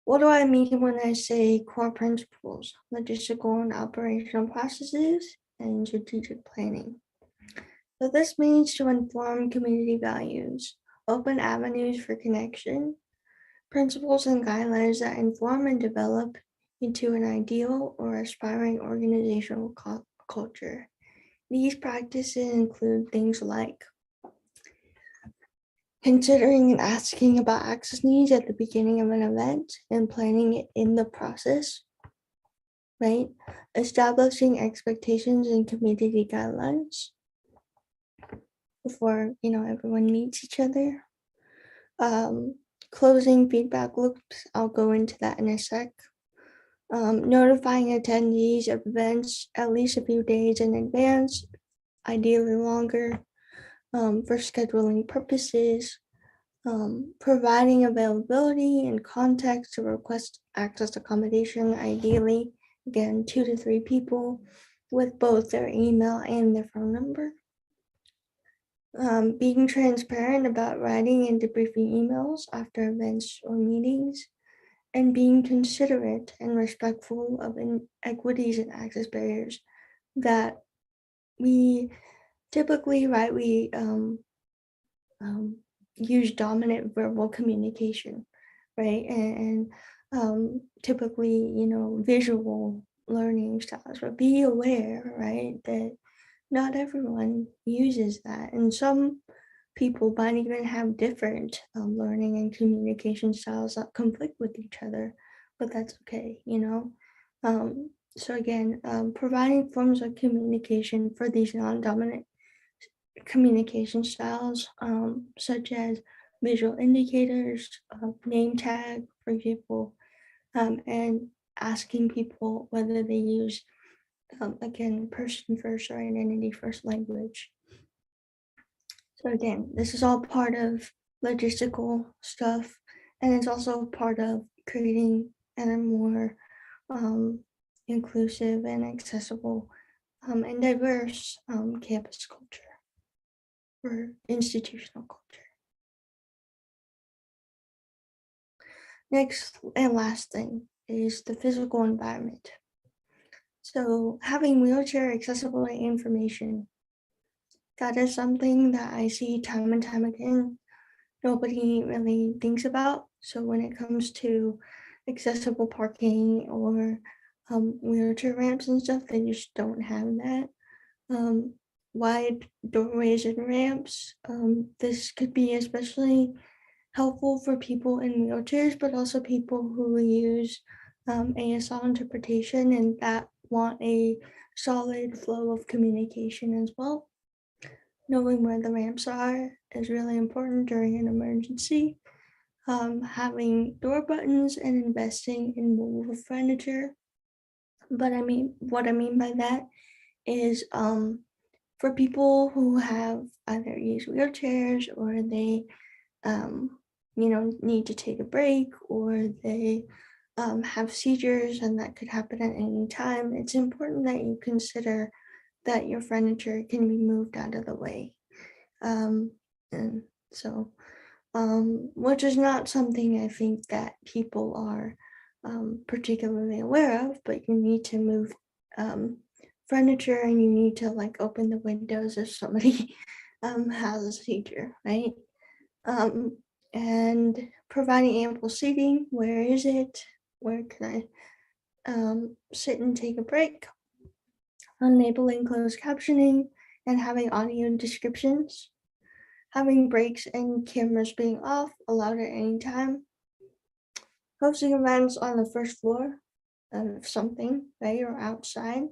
What do I mean when I say core principles, logistical and operational processes, and strategic planning? So this means to inform community values, open avenues for connection, principles and guidelines that inform and develop into an ideal or aspiring organizational culture. These practices include things like considering and asking about access needs at the beginning of an event and planning it in the process, right? Establishing expectations and community guidelines before, everyone meets each other. Closing feedback loops, I'll go into that in a sec. Notifying attendees of events at least a few days in advance, ideally longer, for scheduling purposes. Providing availability and context to request access accommodation, ideally, again, 2 to 3 people with both their email and their phone number. Being transparent about writing and debriefing emails after events or meetings, and being considerate and respectful of inequities and access barriers that we typically, right, we use dominant verbal communication, right? And typically, you know, visual learning styles, but be aware, right, that not everyone uses that. And some people might even have different learning and communication styles that conflict with each other, but that's okay, you know? So again, providing forms of communication for these non-dominant communication styles, such as visual indicators, name tag, for example, and asking people whether they use, again, person first or identity first language. So again, this is all part of logistical stuff, and it's also part of creating a more inclusive and accessible and diverse campus culture or institutional culture. Next and last thing is the physical environment. So having wheelchair accessibility information, that is something that I see time and time again. Nobody really thinks about. So when it comes to accessible parking or wheelchair ramps and stuff, they just don't have that. Wide doorways and ramps. This could be especially helpful for people in wheelchairs, but also people who use ASL interpretation and that want a solid flow of communication as well. Knowing where the ramps are is really important during an emergency. Having door buttons and investing in movable furniture. But what I mean by that is for people who have either used wheelchairs or they need to take a break or they have seizures and that could happen at any time, it's important that you consider that your furniture can be moved out of the way. And so, which is not something I think that people are particularly aware of, but you need to move furniture and you need to like open the windows if somebody has a seizure, right? And providing ample seating. Where is it? Where can I sit and take a break? Enabling closed captioning and having audio descriptions. Having breaks and cameras being off, allowed at any time. Hosting events on the first floor of something, right, or outside.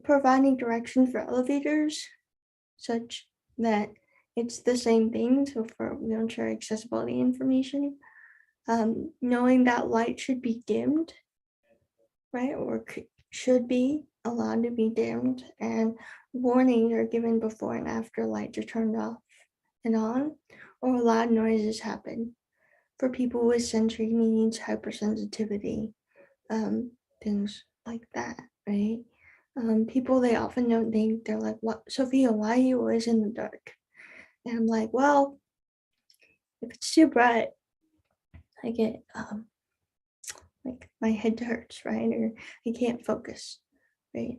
Providing directions for elevators, such that it's the same thing, so for wheelchair accessibility information. Knowing that light should be dimmed, right, or should be allowed to be dimmed, and warnings are given before and after lights are turned off and on, or loud noises happen. For people with sensory needs, hypersensitivity, things like that, right? People, they often don't think, they're like, what, Sophia, why are you always in the dark? And I'm like, well, if it's too bright, I get like my head hurts, right? Or I can't focus, right?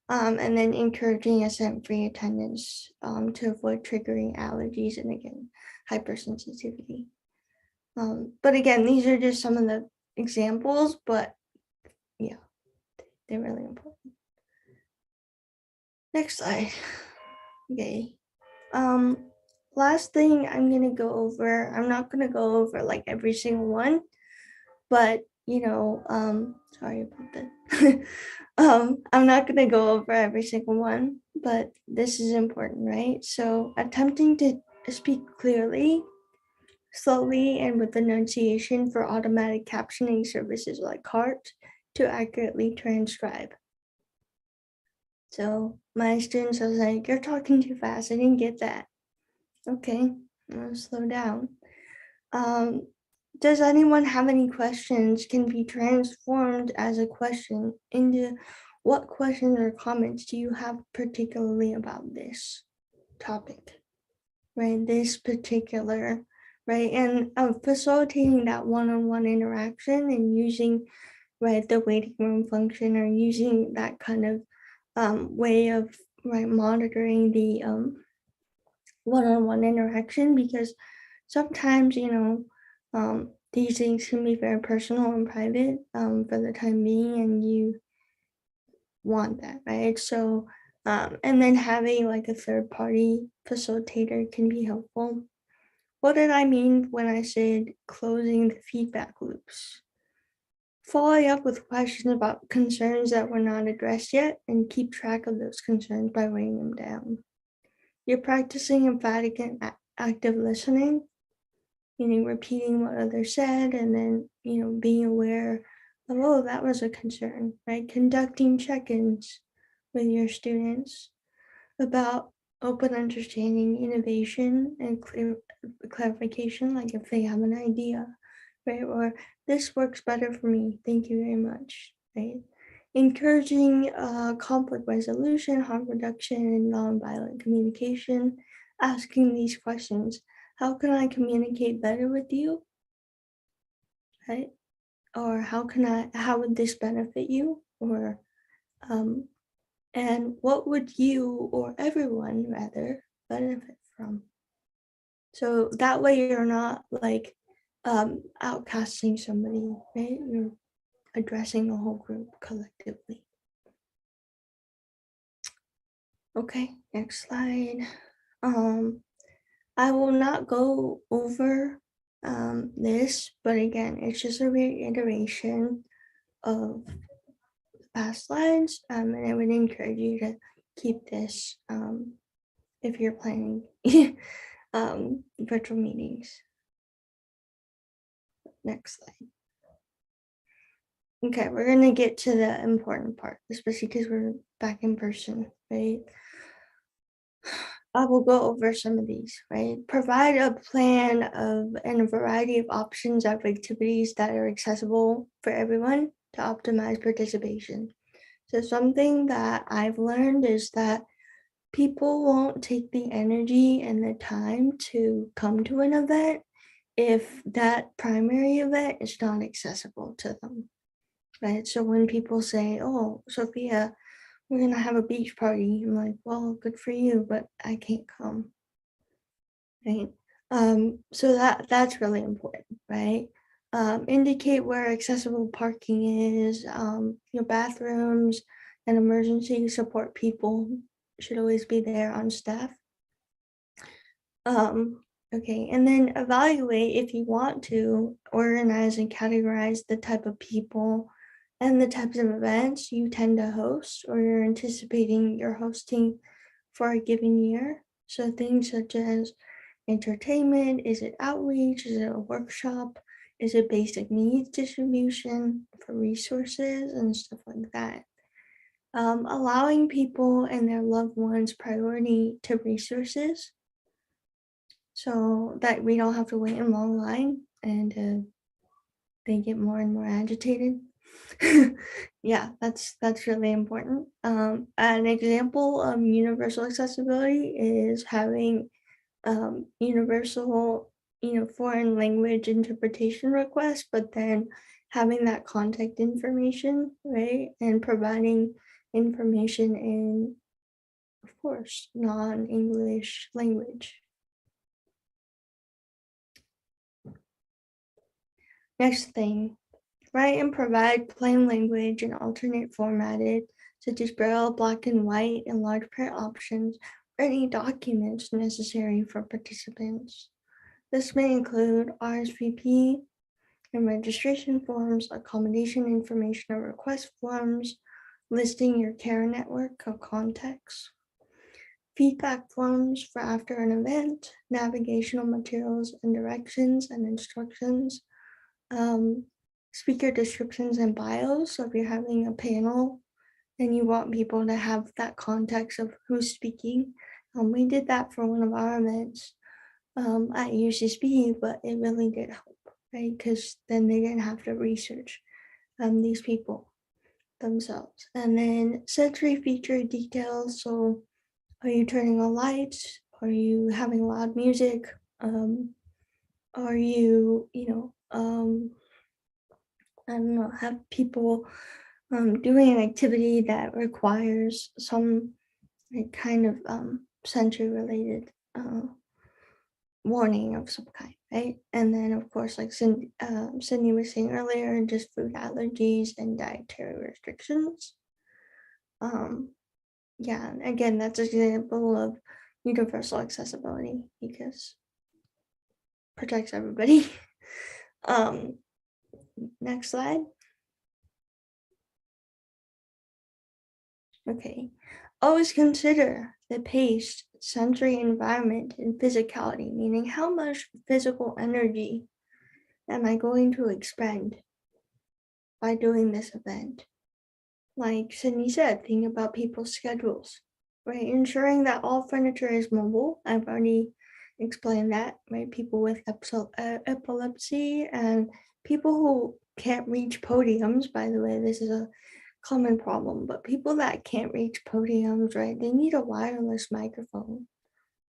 And then encouraging a scent-free attendance to avoid triggering allergies and again, hypersensitivity. But again, these are just some of the examples, but yeah, they're really important. Next slide. Okay. Last thing I'm gonna go over, I'm not gonna go over like every single one, but sorry about that. I'm not gonna go over every single one, but this is important, right? So attempting to speak clearly, slowly, and with enunciation for automatic captioning services like CART to accurately transcribe. So my students was like, you're talking too fast, I didn't get that. Okay, I'll slow down. Does anyone have any questions? Can be transformed as a question into what questions or comments do you have particularly about this topic, right? This particular, right? And facilitating that one-on-one interaction and using, right, the waiting room function or using that kind of way of, right, monitoring the one-on-one interaction, because sometimes, these things can be very personal and private for the time being, and you want that, right? So, and then having like a third party facilitator can be helpful. What did I mean when I said closing the feedback loops? Following up with questions about concerns that were not addressed yet, and keep track of those concerns by writing them down. You're practicing emphatic and active listening, meaning repeating what others said, and then, being aware of, oh, that was a concern, right? Conducting check-ins with your students about open understanding, innovation, and clarification, like if they have an idea, right? Or this works better for me, thank you very much, right? Encouraging conflict resolution, harm reduction, and nonviolent communication, asking these questions. How can I communicate better with you, right? Or how would this benefit you? Or, and what would you or everyone rather benefit from? So that way you're not like outcasting somebody, right? You're addressing the whole group collectively. Okay, next slide. I will not go over this, but again, it's just a reiteration of past slides, and I would encourage you to keep this if you're planning virtual meetings. Next slide. Okay, we're gonna get to the important part, especially because we're back in person, right? I will go over some of these, right? Provide a plan of and a variety of options of activities that are accessible for everyone to optimize participation. So something that I've learned is that people won't take the energy and the time to come to an event if that primary event is not accessible to them, right? So when people say, oh, Sophia, we're gonna have a beach party, I'm like, well, good for you, but I can't come, right? So that's really important, right? Indicate where accessible parking is, your bathrooms and emergency support people should always be there on staff. Okay, and then evaluate if you want to organize and categorize the type of people and the types of events you tend to host or you're anticipating you're hosting for a given year. So things such as entertainment, is it outreach, is it a workshop, is it basic needs distribution for resources and stuff like that. Allowing people and their loved ones priority to resources so that we don't have to wait in long line and they get more and more agitated. Yeah, that's really important. An example of universal accessibility is having universal, foreign language interpretation requests, but then having that contact information, right? And providing information in, of course, non-English language. Next thing, write and provide plain language and alternate formatted, such as Braille, black and white, and large print options, or any documents necessary for participants. This may include RSVP and registration forms, accommodation information or request forms, listing your care network of contacts, feedback forms for after an event, navigational materials and directions and instructions, speaker descriptions and bios. So if you're having a panel and you want people to have that context of who's speaking, we did that for one of our events at UCSB, but it really did help, right? Because then they didn't have to research these people themselves. And then sensory feature details. So are you turning on lights? Are you having loud music? Are you, I don't know, have people doing an activity that requires some kind of sensory related warning of some kind, right? And then of course, like Sydney was saying earlier, just food allergies and dietary restrictions. Yeah, again, that's an example of universal accessibility because protects everybody. Next slide. Okay. Always consider the pace, sensory environment, and physicality, meaning how much physical energy am I going to expend by doing this event? Like Sydney said, think about people's schedules, right? Ensuring that all furniture is mobile. I've already explained that, right? People with epilepsy and people who can't reach podiums, by the way, this is a common problem, but people that can't reach podiums, right? They need a wireless microphone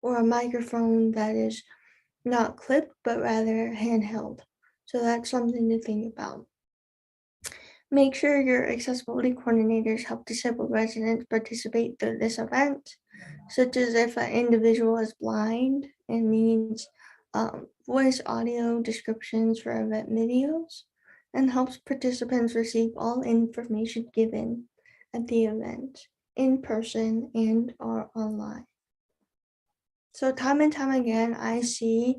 or a microphone that is not clipped, but rather handheld. So that's something to think about. Make sure your accessibility coordinators help disabled residents participate through this event, such as if an individual is blind and needs voice audio descriptions for event videos, and helps participants receive all information given at the event, in person and or online. So time and time again, I see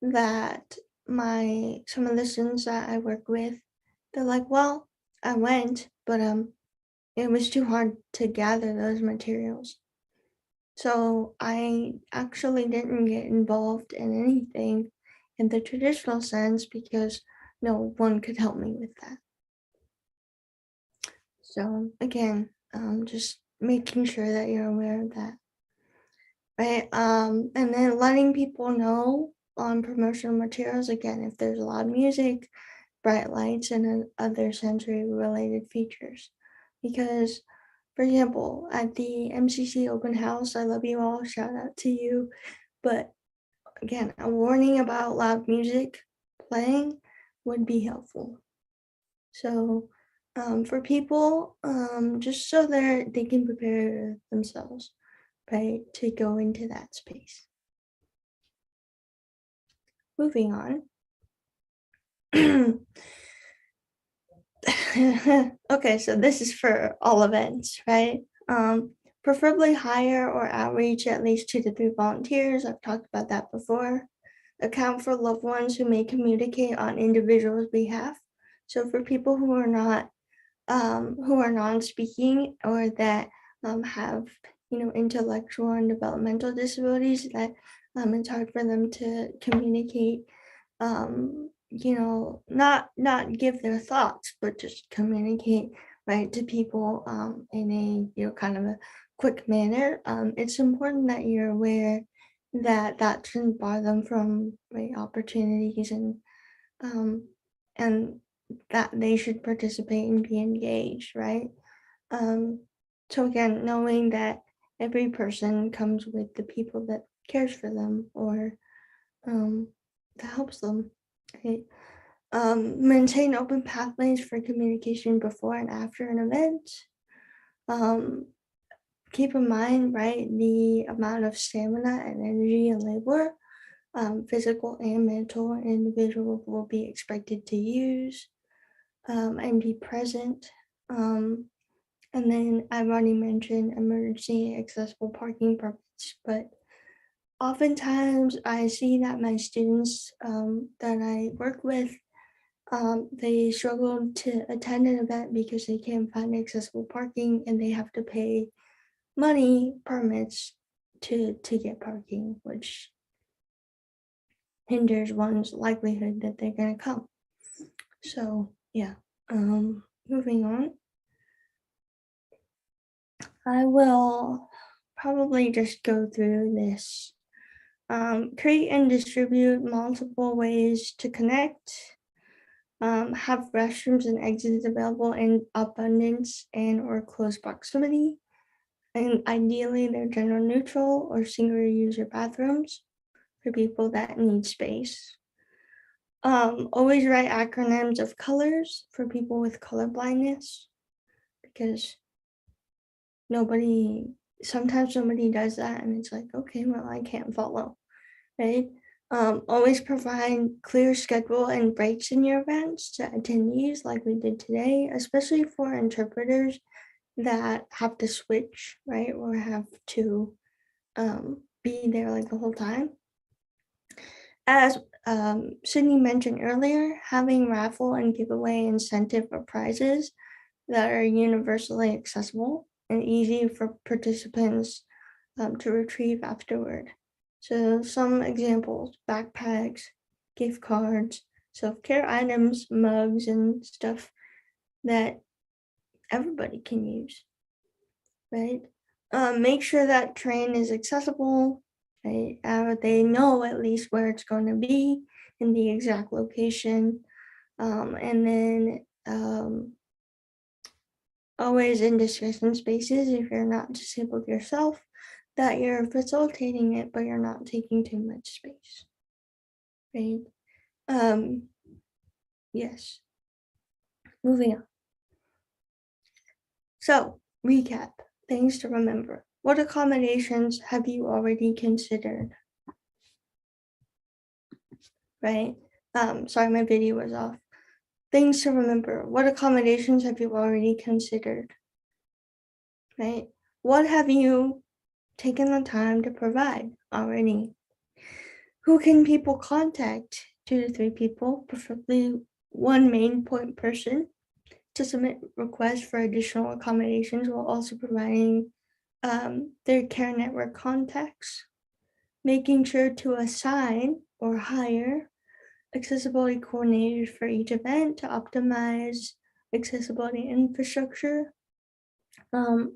that some of the students that I work with, they're like, well, I went, but it was too hard to gather those materials. So I actually didn't get involved in anything in the traditional sense because no one could help me with that. So again, just making sure that you're aware of that. Right. And then letting people know on promotional materials, again, if there's loud music, bright lights, and other sensory related features. Because, for example, at the MCC open house, I love you all, shout out to you. But again, a warning about loud music playing would be helpful. So for people, just so they can prepare themselves, right, to go into that space. Moving on. Okay, so this is for all events, right? Preferably hire or outreach at least 2 to 3 volunteers. I've talked about that before. Account for loved ones who may communicate on individuals' behalf. So for people who are not non-speaking or that have intellectual and developmental disabilities, that it's hard for them to communicate, not give their thoughts, but just communicate right to people in a kind of a quick manner. It's important that you're aware that that shouldn't bar them from opportunities and that they should participate and be engaged, right? So again, knowing that every person comes with the people that cares for them or that helps them, right? Maintain open pathways for communication before and after an event. Keep in mind, right, the amount of stamina and energy and labor, physical and mental, an individual will be expected to use, and be present. And then I've already mentioned emergency accessible parking permits, but oftentimes I see that my students that I work with, they struggle to attend an event because they can't find accessible parking and they have to pay money permits to get parking, which hinders one's likelihood that they're going to come. So yeah, moving on. I will probably just go through this. Create and distribute multiple ways to connect. Have restrooms and exits available in abundance and or close proximity. And ideally, they're gender neutral or single user bathrooms for people that need space. Always write acronyms of colors for people with color blindness because nobody sometimes somebody does that and it's like, okay, well, I can't follow, right? Always provide clear schedule and breaks in your events to attendees like we did today, especially for interpreters that have to switch, right? Or have to be there like the whole time. As Sydney mentioned earlier, having raffle and giveaway incentive or prizes that are universally accessible and easy for participants to retrieve afterward. So some examples: backpacks, gift cards, self-care items, mugs, and stuff that everybody can use, right? Make sure that train is accessible, right? They know at least where it's going to be in the exact location. And then always in discussion spaces, if you're not disabled yourself, that you're facilitating it, but you're not taking too much space, right? Yes. Moving on. So, recap, things to remember. What accommodations have you already considered? Right? Sorry, my video was off. Things to remember. What accommodations have you already considered? Right? What have you taken the time to provide already? Who can people contact? 2 to 3 people, preferably one main point person, to submit requests for additional accommodations while also providing their care network contacts. Making sure to assign or hire accessibility coordinators for each event to optimize accessibility infrastructure,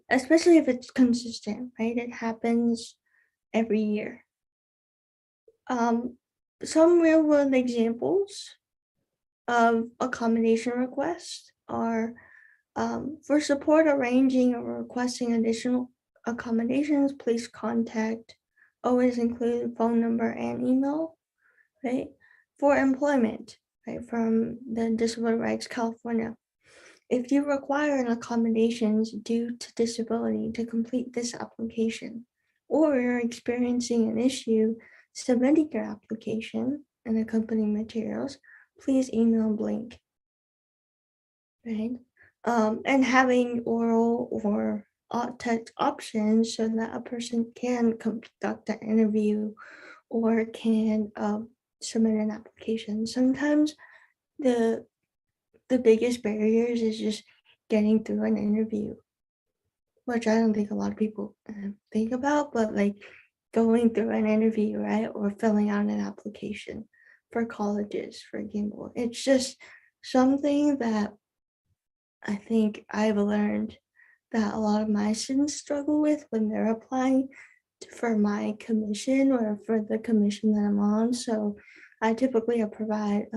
especially if it's consistent, right? It happens every year. Some real world examples of accommodation requests are for support arranging or requesting additional accommodations, please contact, always include phone number and email, right? For employment, right, from the Disability Rights California. If you require an accommodations due to disability to complete this application, or you're experiencing an issue submitting your application and accompanying materials, please email blank, right? And having oral or text options so that a person can conduct an interview or can submit an application. Sometimes the biggest barriers is just getting through an interview, which I don't think a lot of people think about, but like going through an interview, right? Or filling out an application for colleges, for example. It's just something that I think I've learned that a lot of my students struggle with when they're applying for my commission or for the commission that I'm on. So I typically provide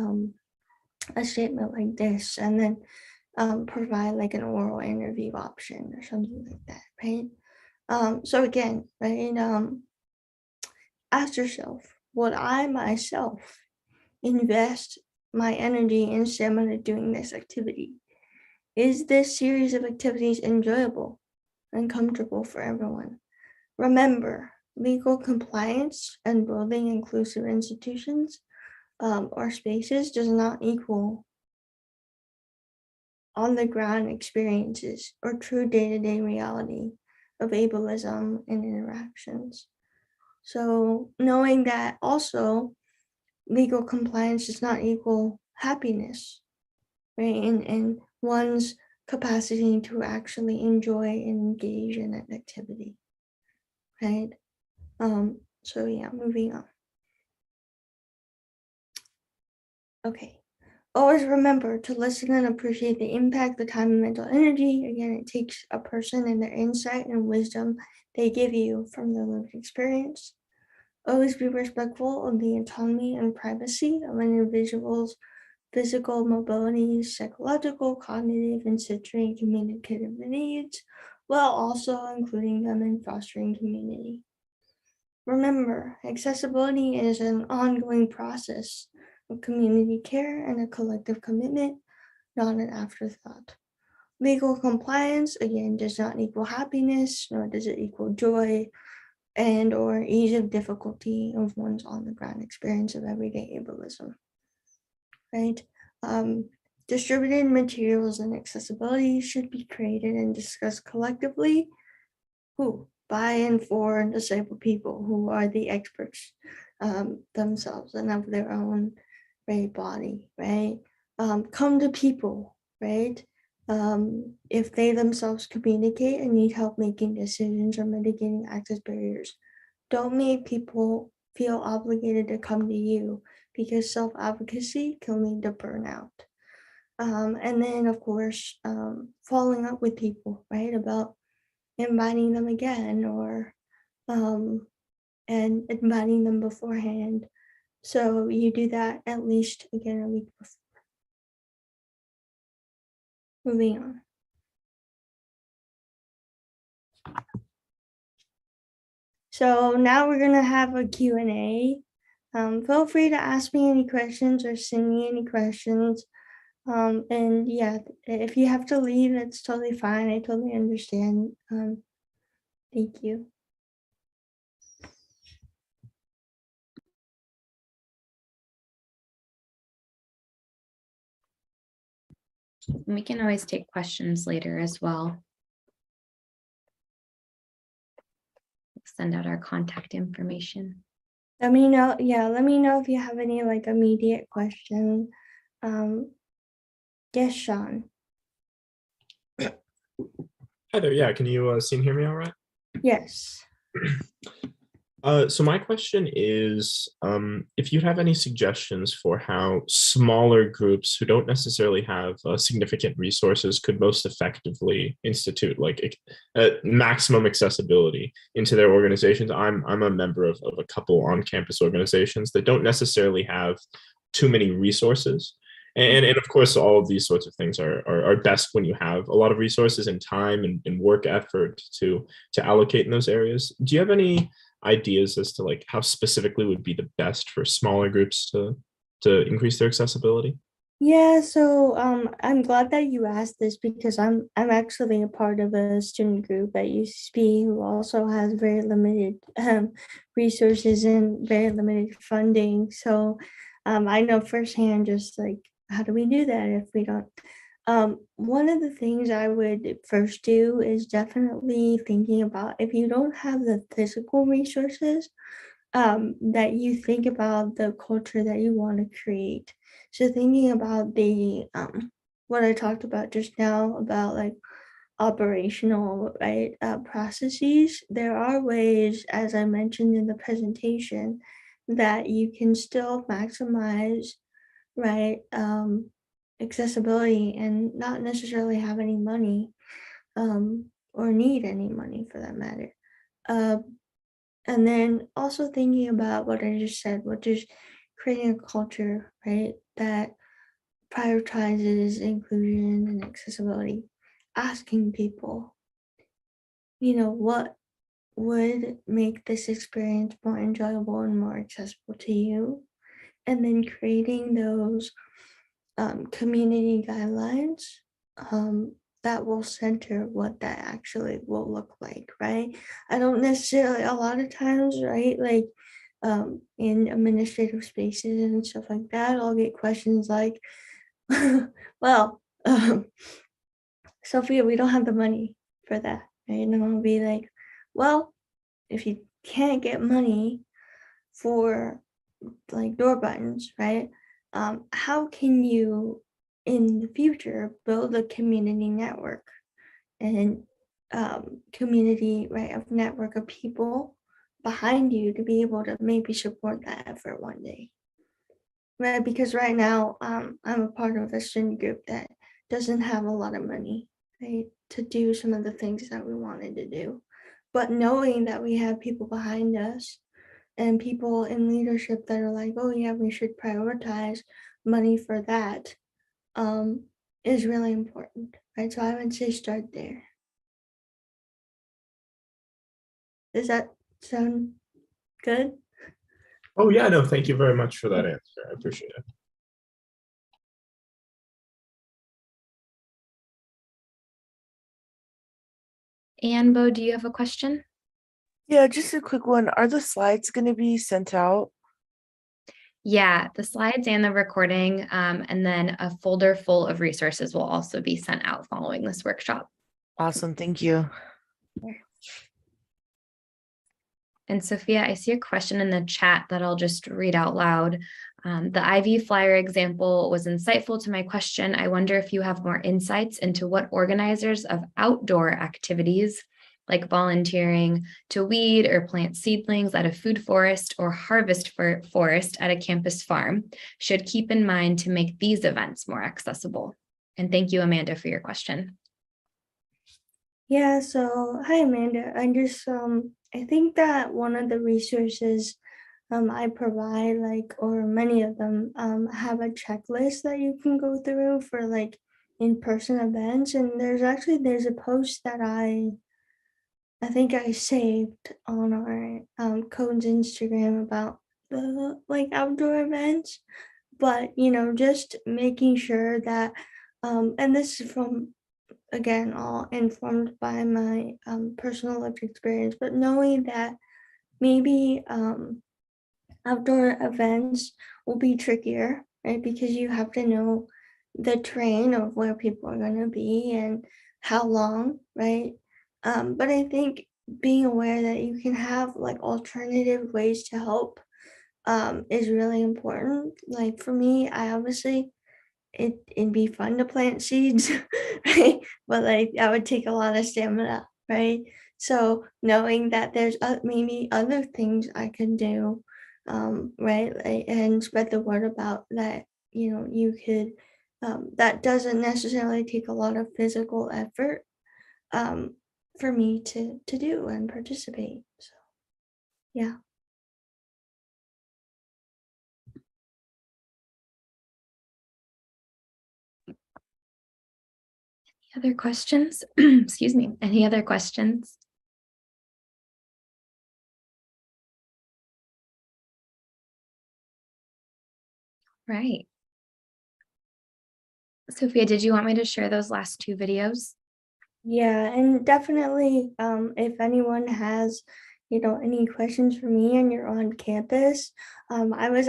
a statement like this and then provide like an oral interview option or something like that, right? So again, right, ask yourself, would I myself invest my energy and stamina doing this activity? Is this series of activities enjoyable and comfortable for everyone? Remember, legal compliance and building inclusive institutions or spaces does not equal on the ground experiences or true day-to-day reality of ableism and interactions. So knowing that also legal compliance does not equal happiness, right? And one's capacity to actually enjoy and engage in an activity, right? So yeah, moving on. Okay. Always remember to listen and appreciate the impact, the time, and mental energy. Again, it takes a person and their insight and wisdom they give you from their lived experience. Always be respectful of the autonomy and privacy of an individual's physical mobility, psychological, cognitive, and sensory and communicative needs, while also including them in fostering community. Remember, accessibility is an ongoing process of community care and a collective commitment, not an afterthought. Legal compliance, again, does not equal happiness, nor does it equal joy and or ease of difficulty of one's on-the-ground experience of everyday ableism, right? Distributed materials and accessibility should be created and discussed collectively. Who? By and for disabled people who are the experts themselves and of their own body, right? Come to people, right? If they themselves communicate and need help making decisions or mitigating access barriers, don't make people feel obligated to come to you, because self-advocacy can lead to burnout. And then, of course, following up with people, right, about inviting them again, or and inviting them beforehand. So you do that at least again a week before. Moving on. So now we're gonna have a Q&A. Feel free to ask me any questions or send me any questions. And yeah, if you have to leave, that's totally fine. I totally understand. Thank you. We can always take questions later as well. Send out our contact information. Let me know. Yeah, let me know if you have any like immediate question. Yes, Sean. Hi there. Yeah, can you see and hear me all right? Yes. So my question is, if you have any suggestions for how smaller groups who don't necessarily have significant resources could most effectively institute like maximum accessibility into their organizations. I'm a member of a couple on-campus organizations that don't necessarily have too many resources. And of course, all of these sorts of things are best when you have a lot of resources and time and work effort to allocate in those areas. Do you have any ideas as to like how specifically would be the best for smaller groups to increase their accessibility? Yeah, so I'm glad that you asked this, because I'm actually a part of a student group at UCSB who also has very limited resources and very limited funding. So I know firsthand just like, how do we do that if we don't? One of the things I would first do is definitely thinking about, if you don't have the physical resources, that you think about the culture that you want to create. So thinking about the what I talked about just now about like operational, right, processes, there are ways, as I mentioned in the presentation, that you can still maximize, right, accessibility and not necessarily have any money, or need any money for that matter. And then also thinking about what I just said, which is creating a culture, right, that prioritizes inclusion and accessibility. Asking people, what would make this experience more enjoyable and more accessible to you? And then creating those community guidelines that will center what that actually will look like, right? I don't necessarily, a lot of times, right, like in administrative spaces and stuff like that, I'll get questions like, well, Sophia, we don't have the money for that, right? And I'll be like, well, if you can't get money for like door buttons, right? How can you in the future build a community network and community, right, of network of people behind you to be able to maybe support that effort one day, right? Because right now I'm a part of a student group that doesn't have a lot of money, right, to do some of the things that we wanted to do, but knowing that we have people behind us and people in leadership that are like, oh yeah, we should prioritize money for that, is really important, right? So I would say start there. Does that sound good? Oh yeah, no, thank you very much for that answer. I appreciate it. And Bo, do you have a question? Yeah, just a quick one. Are the slides going to be sent out? Yeah, the slides and the recording, and then a folder full of resources will also be sent out following this workshop. Awesome. Thank you. And Sophia, I see a question in the chat that I'll just read out loud. The IV flyer example was insightful to my question. I wonder if you have more insights into what organizers of outdoor activities like volunteering to weed or plant seedlings at a food forest or harvest forest at a campus farm should keep in mind to make these events more accessible. And thank you, Amanda, for your question. Yeah, so hi Amanda. I think that one of the resources I provide, like, or many of them have a checklist that you can go through for like in-person events. And there's a post that I think I saved on our Code's Instagram about the like outdoor events. But just making sure that and this is from, again, all informed by my personal lived experience, but knowing that maybe outdoor events will be trickier, right? Because you have to know the terrain of where people are going to be and how long, right? But I think being aware that you can have like alternative ways to help is really important. Like for me, I obviously it'd be fun to plant seeds, right? But like that would take a lot of stamina, right? So knowing that there's maybe other things I can do, right, like, and spread the word about that. You could. That doesn't necessarily take a lot of physical effort for me to do and participate. So, yeah. Other questions? Excuse me. Any other questions? Right. Sophia, did you want me to share those last two videos? Yeah, and definitely, if anyone has, any questions for me and you're on campus, I was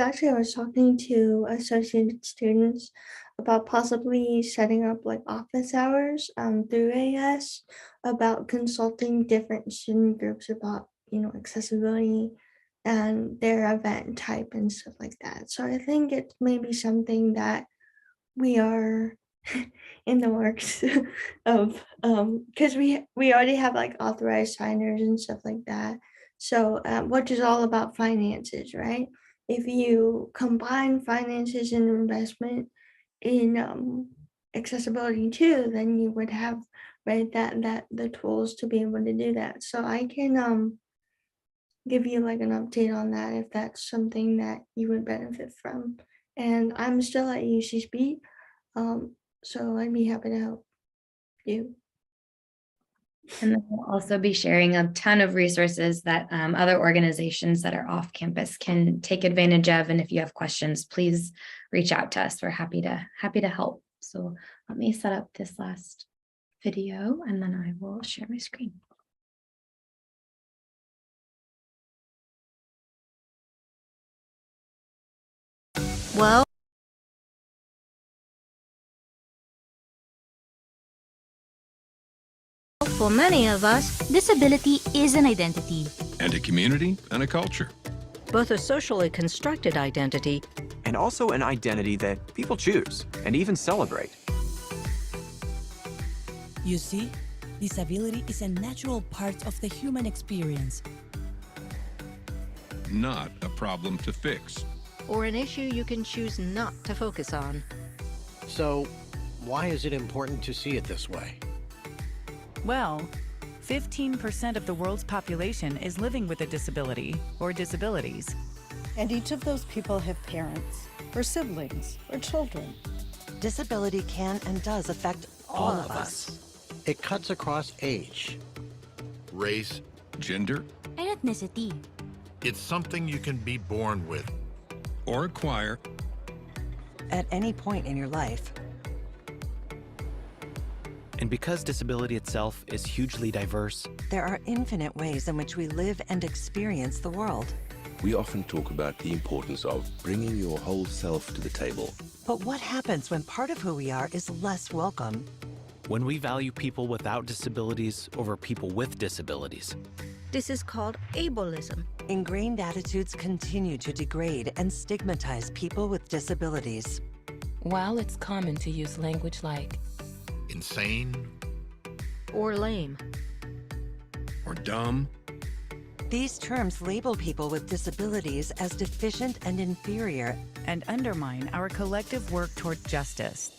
talking to associated students about possibly setting up like office hours through AS about consulting different student groups about, accessibility and their event type and stuff like that. So I think it's maybe something that we are in the works of because we already have like authorized signers and stuff like that. So which is all about finances, right? If you combine finances and investment in accessibility too, then you would have, right, that the tools to be able to do that. So I can give you like an update on that if that's something that you would benefit from. And I'm still at UCSB, so I'd be happy to help you. And then we'll also be sharing a ton of resources that other organizations that are off campus can take advantage of. And if you have questions, please reach out to us. We're happy to help. So let me set up this last video and then I will share my screen. Well, for many of us, disability is an identity. And a community and a culture. Both a socially constructed identity and also an identity that people choose and even celebrate. You see, disability is a natural part of the human experience. Not a problem to fix. Or an issue you can choose not to focus on. So, why is it important to see it this way? Well, 15% of the world's population is living with a disability or disabilities. And each of those people have parents, or siblings, or children. Disability can and does affect all of us. It cuts across age, race, gender, and ethnicity. It's something you can be born with or acquire at any point in your life. And because disability itself is hugely diverse, there are infinite ways in which we live and experience the world. We often talk about the importance of bringing your whole self to the table. But what happens when part of who we are is less welcome? when we value people without disabilities over people with disabilities. This is called ableism. Ingrained attitudes continue to degrade and stigmatize people with disabilities. While it's common to use language like insane, or lame, or dumb, these terms label people with disabilities as deficient and inferior and undermine our collective work toward justice.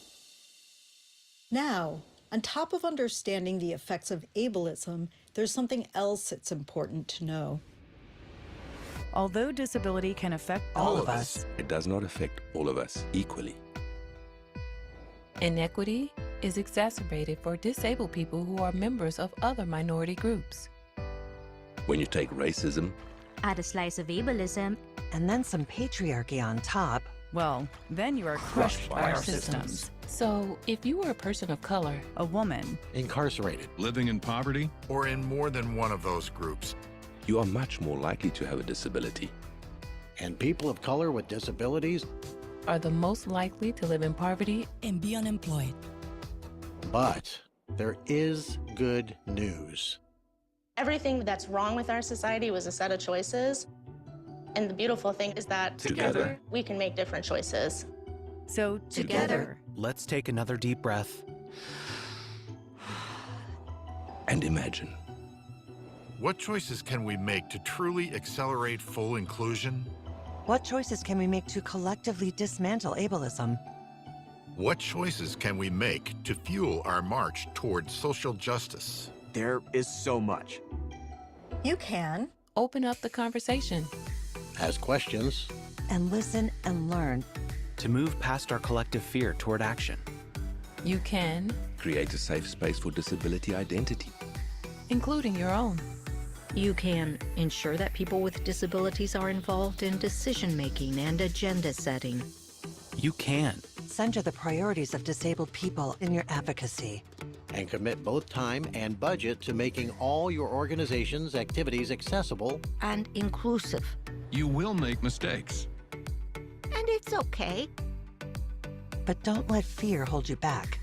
Now, on top of understanding the effects of ableism, there's something else that's important to know. Although disability can affect all of us, it does not affect all of us equally. Inequity is exacerbated for disabled people who are members of other minority groups. When you take racism, add a slice of ableism, and then some patriarchy on top, well, then you are crushed by our systems. So, if you were a person of color, a woman, incarcerated, living in poverty, or in more than one of those groups, you are much more likely to have a disability. And people of color with disabilities are the most likely to live in poverty and be unemployed. But there is good news. Everything that's wrong with our society was a set of choices. And the beautiful thing is that together we can make different choices. So together, let's take another deep breath and imagine. What choices can we make to truly accelerate full inclusion? What choices can we make to collectively dismantle ableism? What choices can we make to fuel our march toward social justice? There is so much. You can open up the conversation, ask questions, and listen and learn. To move past our collective fear toward action. You can create a safe space for disability identity, including your own. You can ensure that people with disabilities are involved in decision-making and agenda setting. You can center the priorities of disabled people in your advocacy. And commit both time and budget to making all your organization's activities accessible and inclusive. You will make mistakes. And it's okay. But don't let fear hold you back.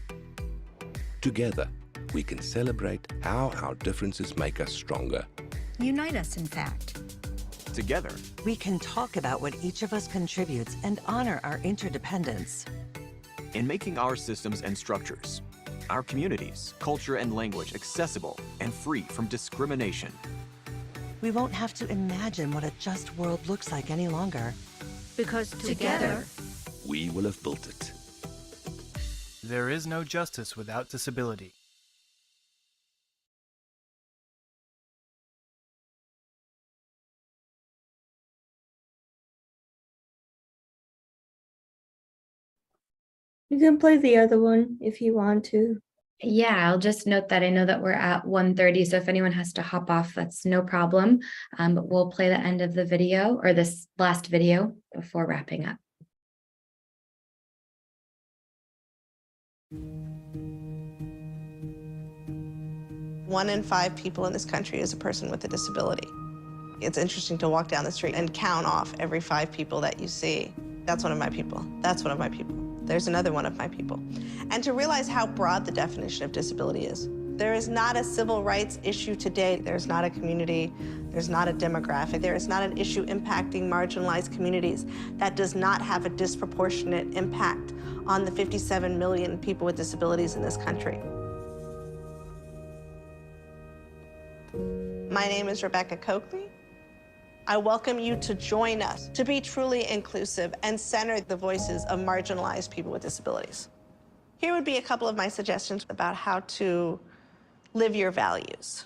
Together, we can celebrate how our differences make us stronger. Unite us, in fact. Together, we can talk about what each of us contributes and honor our interdependence. In making our systems and structures, our communities, culture, and language accessible and free from discrimination. We won't have to imagine what a just world looks like any longer. Because together, we will have built it. There is no justice without disability. You can play the other one if you want to. Yeah, I'll just note that I know that we're at 1:30, so if anyone has to hop off, that's no problem. But we'll play the end of the video, or this last video, before wrapping up. One in 5 people in this country is a person with a disability. It's interesting to walk down the street and count off every 5 people that you see. That's one of my people. That's one of my people. There's another one of my people. And to realize how broad the definition of disability is. There is not a civil rights issue today. There's not a community. There's not a demographic. There is not an issue impacting marginalized communities that does not have a disproportionate impact on the 57 million people with disabilities in this country. My name is Rebecca Coakley. I welcome you to join us to be truly inclusive and center the voices of marginalized people with disabilities. Here would be a couple of my suggestions about how to live your values.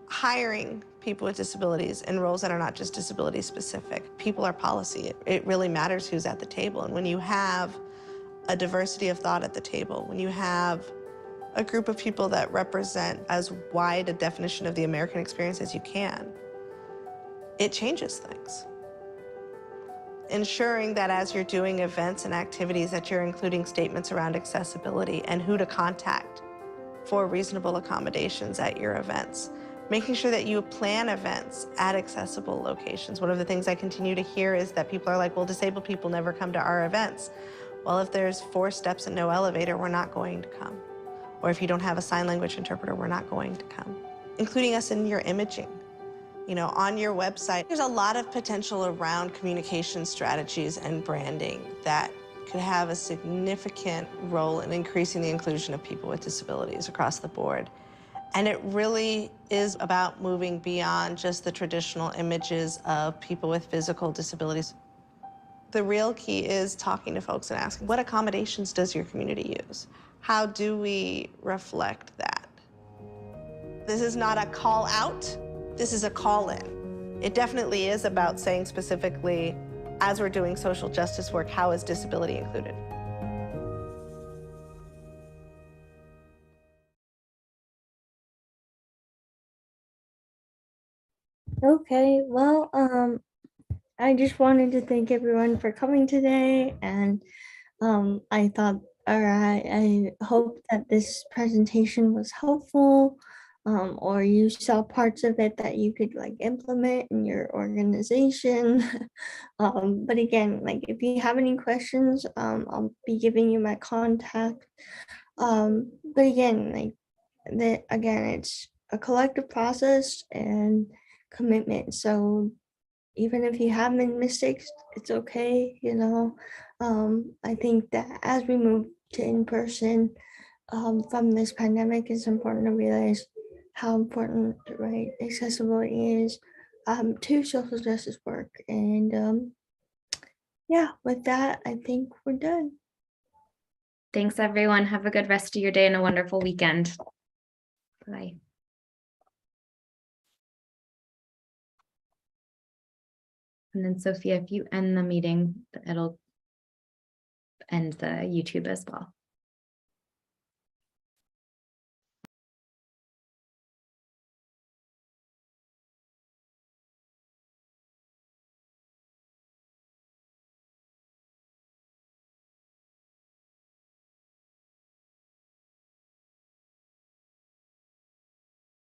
Hiring people with disabilities in roles that are not just disability specific. People are policy. It really matters who's at the table. And when you have a diversity of thought at the table, when you have a group of people that represent as wide a definition of the American experience as you can, it changes things. Ensuring that as you're doing events and activities that you're including statements around accessibility and who to contact for reasonable accommodations at your events. Making sure that you plan events at accessible locations. One of the things I continue to hear is that people are like, well, disabled people never come to our events. Well, if there's 4 steps and no elevator, we're not going to come. Or if you don't have a sign language interpreter, we're not going to come. Including us in your imaging. You know, on your website, there's a lot of potential around communication strategies and branding that could have a significant role in increasing the inclusion of people with disabilities across the board. And it really is about moving beyond just the traditional images of people with physical disabilities. The real key is talking to folks and asking, what accommodations does your community use? How do we reflect that? This is not a call out, this is a call in. It definitely is about saying specifically, as we're doing social justice work, how is disability included? Okay, well, I just wanted to thank everyone for coming today, and I thought, or I hope that this presentation was helpful, or you saw parts of it that you could like implement in your organization. But again, like if you have any questions, I'll be giving you my contact. But again, like again, it's a collective process and commitment. So even if you have made mistakes, it's okay, you know. I think that as we move to in-person from this pandemic, it's important to realize how important, right, accessibility is to social justice work. And yeah, with that, I think we're done. Thanks, everyone. Have a good rest of your day and a wonderful weekend. Bye. And then Sophia, if you end the meeting, it'll end the YouTube as well.